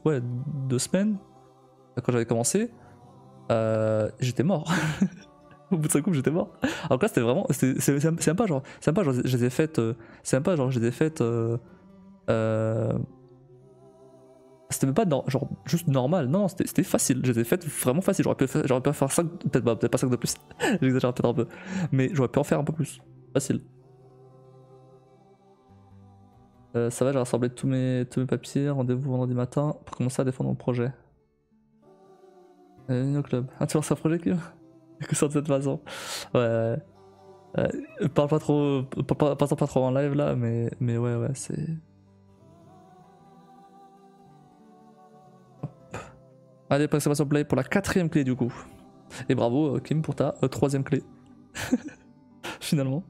2 semaines, quand j'avais commencé, j'étais mort. Au bout de 5 coups, j'étais mort. Alors que là, c'était vraiment. C'est même pas genre. C'est même pas genre, je les ai faites. C'est même pas genre, je les ai faites. C'était même pas genre juste normal. Non, c'était facile. Je les ai faites vraiment facile. J'aurais pu en faire 5. Peut-être pas 5 de plus. J'exagère peut-être un peu. Mais j'aurais pu en faire un peu plus. Facile. Ça va, j'ai rassemblé tous mes papiers. Rendez-vous vendredi matin pour commencer à défendre mon projet. Bienvenue au club. Ah, tu lances un projet, Kim? Que ça de cette façon. Ouais. Parle pas trop. Pas trop en live là, mais ouais, c'est. Allez, préservation play pour la 4ème clé du coup. Et bravo Kim pour ta 3ème clé. Finalement.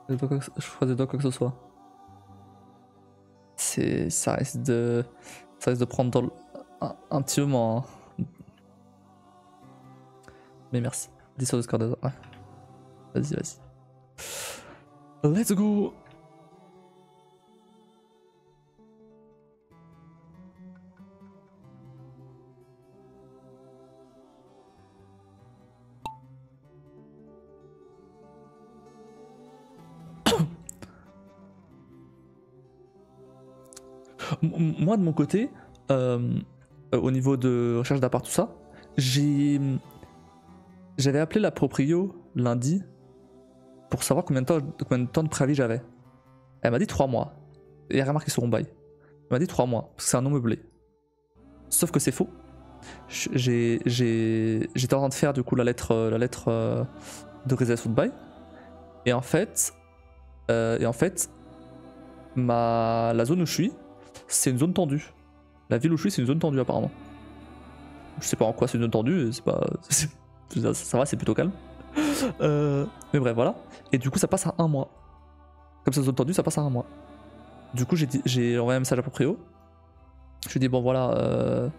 Je choisis pas quoi que ce soit. Ça risque de prendre un petit moment. Hein. Mais merci. 10 sur le score de ouais. Vas-y. Let's go. Moi de mon côté, au niveau de recherche d'appart tout ça, j'avais appelé la proprio lundi pour savoir combien de temps de préavis j'avais. Elle m'a dit 3 mois. Il y a rien marqué sur mon bail. Elle m'a dit 3 mois parce que c'est un non meublé. Sauf que c'est faux. J'étais en train de faire du coup la lettre de résiliation de bail. Et en fait, la zone où je suis, c'est une zone tendue. La ville où je suis, c'est une zone tendue apparemment. Je sais pas en quoi c'est une zone tendue, c'est pas. Ça va, c'est plutôt calme. Mais bref, voilà. Et du coup, ça passe à 1 mois. Comme c'est zone tendue, ça passe à 1 mois. Du coup, j'ai envoyé un message à proprio. Je lui ai dit, bon voilà,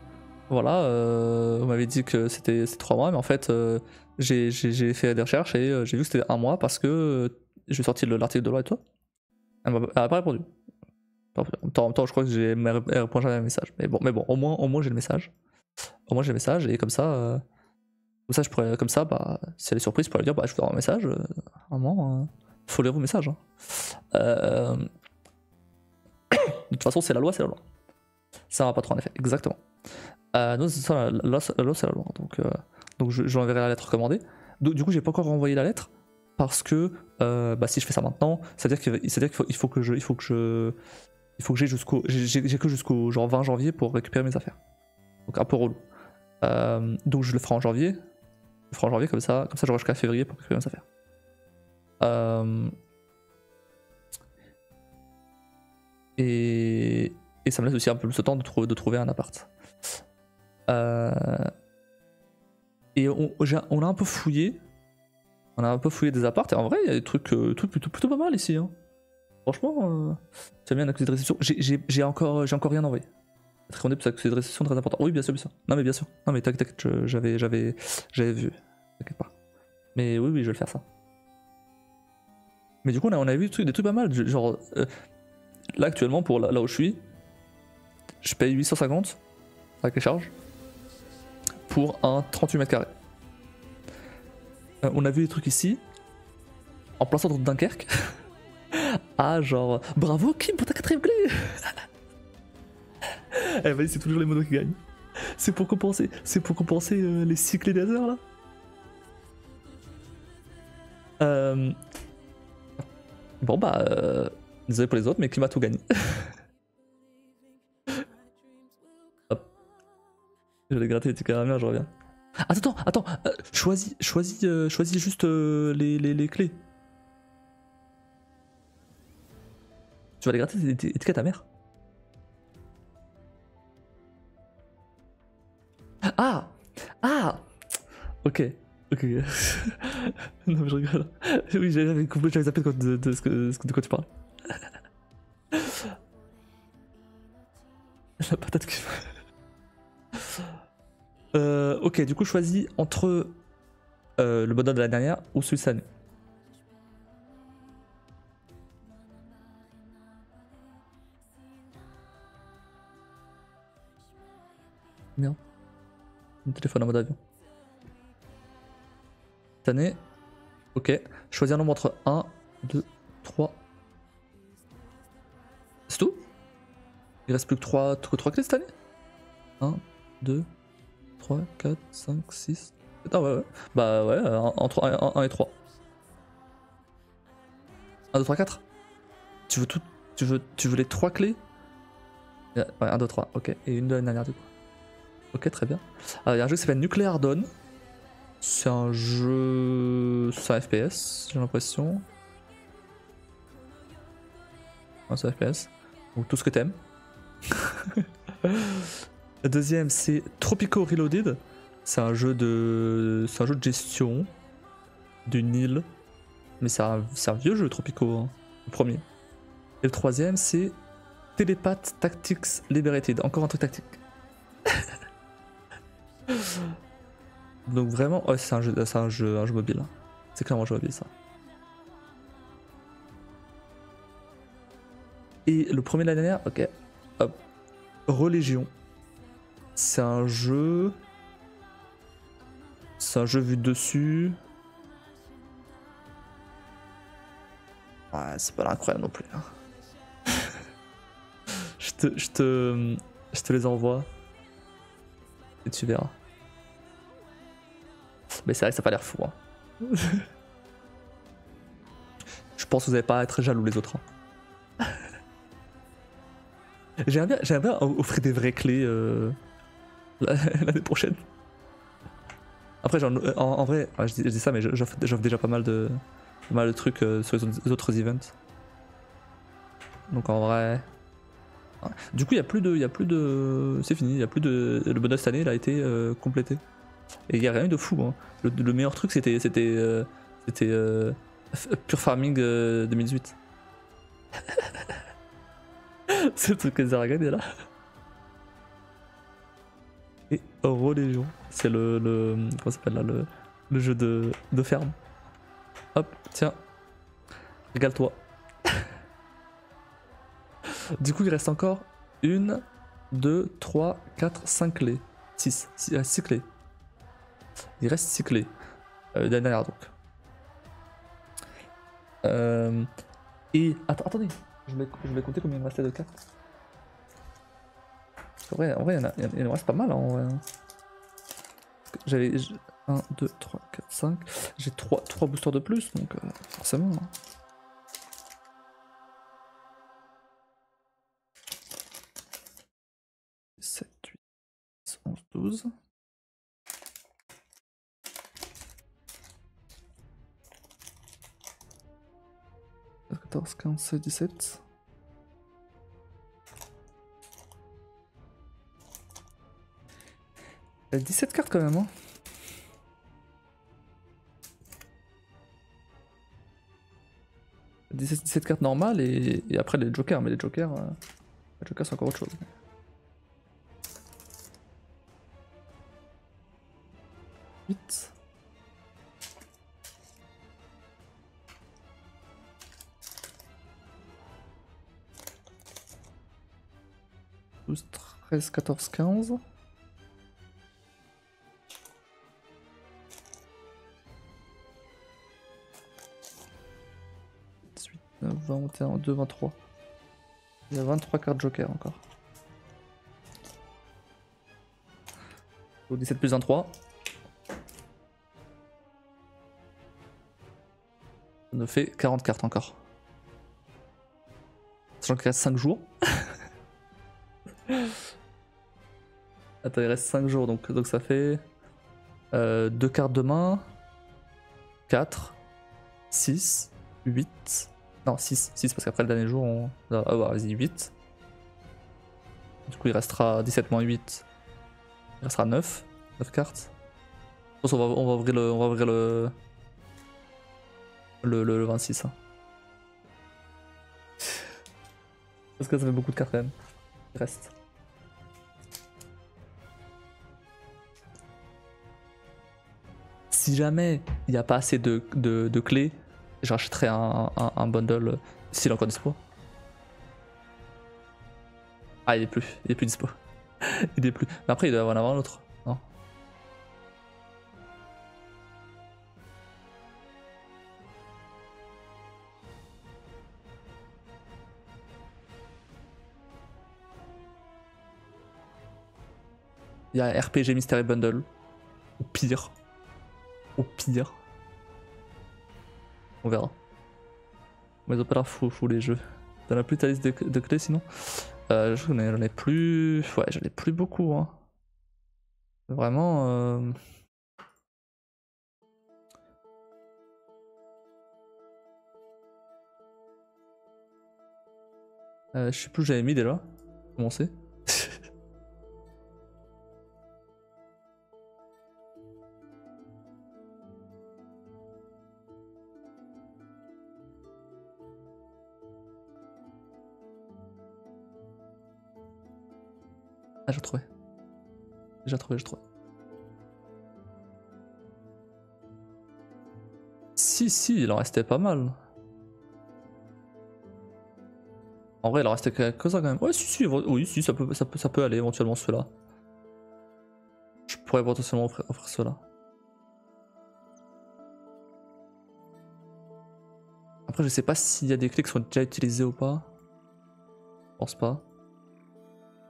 vous m'avez dit que c'était 3 mois, mais en fait, j'ai fait des recherches et j'ai vu que c'était 1 mois parce que j'ai sorti l'article de loi et tout. Elle m'a pas répondu. En même temps, je crois que elle répond jamais à mes messages. Mais bon, au moins j'ai le message. Au moins j'ai le message et comme ça, je pourrais, comme ça, bah, si elle est surprise, je pourrais lui dire, bah, je vous envoie un message. À un moment, faut lire vos messages. Hein. De toute façon, c'est la loi, c'est la loi. Ça va pas trop en effet, exactement. Non, c'est ça, la loi, c'est la loi. Donc je lui enverrai la lettre recommandée. Du coup, j'ai pas encore renvoyé la lettre parce que bah, si je fais ça maintenant, c'est-à-dire qu'il faut que j'ai jusqu'au genre 20 janvier pour récupérer mes affaires. Donc un peu relou. Donc je le ferai en janvier. Comme ça j'aurai jusqu'à février pour récupérer mes affaires. Et ça me laisse aussi un peu plus de temps de trouver un appart. Et on a un peu fouillé. On a un peu fouillé des apparts et en vrai il y a des trucs plutôt pas mal ici. Hein. Franchement, c'est bien un accusé de réception. J'ai encore rien envoyé. Très honnête, accusé de réception très important. Oui, bien sûr. Non mais bien sûr. Non mais t'inquiète, j'avais vu. T'inquiète pas. Mais oui, je vais le faire ça. Mais du coup, on a vu des trucs pas mal. Genre, là actuellement, pour là où je suis, je paye 850 avec les charges pour un 38 mètres carrés. On a vu des trucs ici, en plein centre de Dunkerque. Ah, genre, bravo Kim pour ta 4ème clé. Eh, vas-y, c'est toujours les monos qui gagnent. C'est pour compenser les 6 clés des heures là. Bon bah, désolé pour les autres, mais Kim a tout gagné. Hop. Je vais gratter les tickets à la main, je reviens. Attends, choisis juste les clés. Tu vas les gratter les tickets à ta mère. Ah, ok. Non mais je rigole. Oui, j'avais zappé de quoi tu parles. La patate que... ok, du coup, choisis entre le bonheur de la dernière ou celui de cette année. Merde. Mon téléphone en mode avion. Cette année. Ok. Choisir un nombre entre 1, 2, 3. C'est tout? Il reste plus que 3 clés cette année? 1, 2, 3, 4, 5, 6. Ah ouais, ouais. Bah ouais, entre 1 et 3. 1, 2, 3, 4. Tu veux tout. Tu veux les 3 clés? Ouais, 1, 2, 3, ok. Et une de l'année dernière du coup. Ok, très bien. Il y a un jeu qui s'appelle Nuclear Dawn. C'est un jeu. C'est un FPS, j'ai l'impression. Ouais, c'est un FPS. Donc tout ce que t'aimes. Le deuxième, c'est Tropico Reloaded. C'est un jeu de gestion d'une île. Mais c'est un vieux jeu, Tropico, hein, le premier. Et le troisième, c'est Telepath Tactics Liberated. Encore un truc tactique. Donc vraiment, ouais, c'est un jeu mobile. Hein. C'est clairement un jeu mobile, ça. Et le premier de l'année dernière, ok. Hop. Religion. C'est un jeu. C'est un jeu vu de dessus. Ouais, c'est pas incroyable non plus. Hein. je te les envoie. Et tu verras. Mais c'est vrai que ça a pas l'air fou. Hein. Je pense que vous n'allez pas être jaloux les autres. Hein. J'aimerais bien offrir des vraies clés l'année prochaine. Après, en vrai, je dis ça, mais j'offre déjà pas mal de trucs sur les autres events. Donc en vrai. Ouais. Du coup, il y a plus de. C'est fini, il y a plus de. Le bonus cette année, il a été complété. Et il n'y a rien eu de fou. Hein. Le meilleur truc, c'était Pure Farming 2018. C'est le truc que Zaragan est là. Et Religion, c'est comment ça s'appelle là, le jeu de ferme. Hop, tiens, régale-toi. Du coup, il reste encore 1, 2, 3, 4, 5 clés. 6 clés. Il reste 6 clés. L'année dernière donc. Et attendez, je vais compter combien il me restait de cartes. En vrai, il en reste pas mal hein, en vrai. J'avais 1, 2, 3, 4, 5. J'ai 3 boosters de plus, donc forcément. Hein. « 7, 8, 10, 11, 12. 14, 15, 16, 17. Il y a 17 cartes quand même, hein. « 17 cartes normales et après les jokers, mais les jokers c'est encore autre chose. « 8. 12, 13, 14, 15. 18, 9, 20, 21, 22, 23. Il y a 23 cartes joker encore. Donc 17 plus 23. Ça nous fait 40 cartes encore. Sachant qu'il reste 5 jours. Attends, il reste 5 jours, donc ça fait 2 cartes de main, 4, 6, 8. Non, 6 parce qu'après le dernier jour, on. Ah bah, vas-y, 8. Du coup, il restera 17 moins 8. Il restera 9 cartes. Je pense qu'on va ouvrir le 26. Hein. Parce que ça fait beaucoup de cartes quand même. Il reste. Si jamais il n'y a pas assez de clés, je rachèterai un bundle s'il est encore dispo. Ah, il est plus dispo. Il est plus. Mais après, il doit y en avoir un autre. Non. Il y a RPG Mystery Bundle. Au pire. Au pire. On verra. Mais ils ont pas l'air fou les jeux. T'en as plus ta liste de clés sinon? J'en ai plus. Ouais, j'en ai plus beaucoup. Hein. Vraiment. Je sais plus où j'avais mis déjà. Comment c'est? Ah, j'ai trouvé. J'ai trouvé. Si, il en restait pas mal. En vrai, il en restait quelques-uns quand même. Ouais, oui, si, ça peut aller éventuellement ceux-là. Je pourrais potentiellement offrir ceux-là. Après, je sais pas s'il y a des clés qui sont déjà utilisées ou pas. Je pense pas.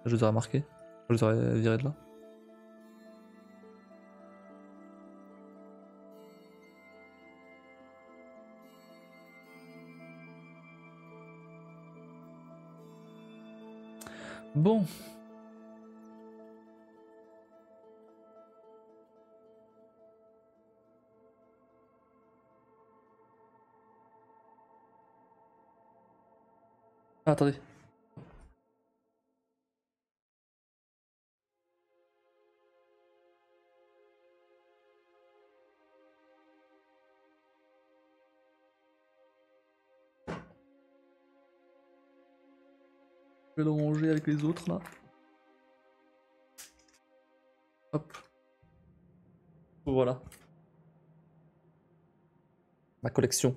Je les aurais marqués. Je les aurais virés de là. Bon. Ah, attendez. Je vais le ranger avec les autres là. Hop. Voilà. Ma collection.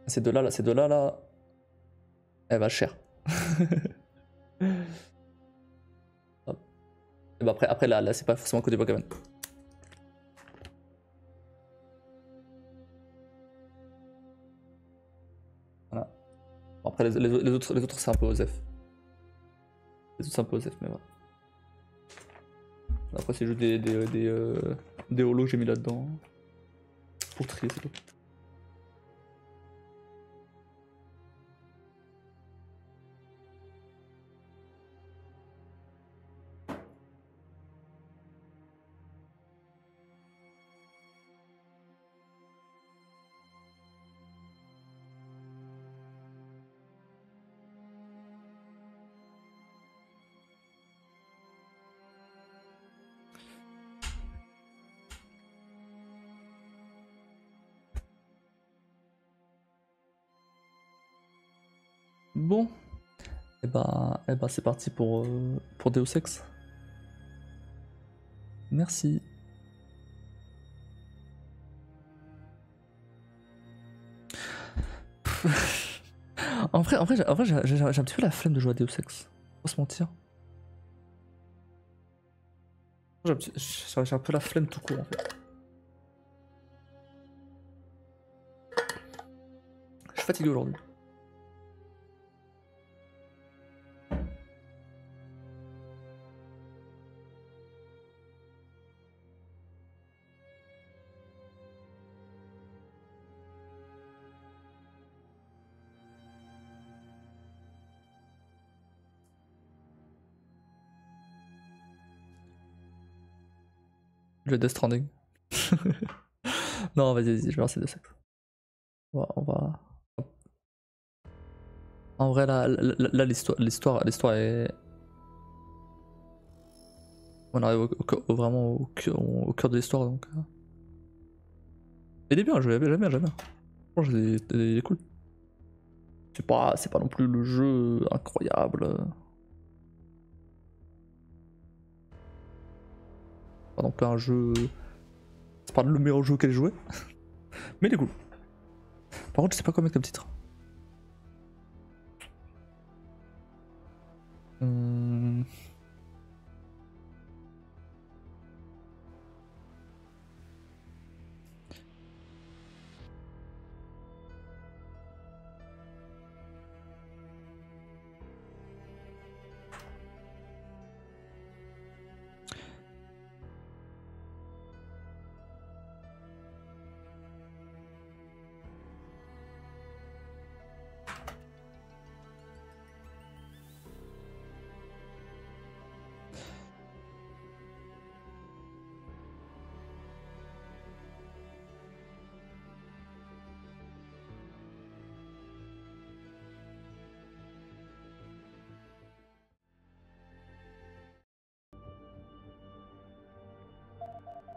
Ces deux-là, là. Elle va cher. Hop. Et bah après là, c'est pas forcément que des Pokémon. Voilà. Bon, après les autres c'est un peu OSEF. Les autres c'est un peu OSEF, mais voilà. Après c'est juste des holos que j'ai mis là-dedans. Pour trier, c'est tout. Bon. Et bah c'est parti pour Deus Ex. Merci. en vrai j'ai un petit peu la flemme de jouer à Deus Ex. Faut pas se mentir. J'ai un peu la flemme tout court en fait. Je suis fatigué aujourd'hui. Le Death Stranding. Non, vas-y, je vais lancer Deus Ex. On va... En vrai, là l'histoire est... On arrive vraiment au cœur de l'histoire, donc... Il est bien, j'aime bien. Franchement, il est cool. C'est pas non plus le jeu incroyable. Pas non plus un jeu... C'est pas le meilleur jeu auquel j'ai joué. Mais il est cool. Par contre, je sais pas quoi mettre comme titre.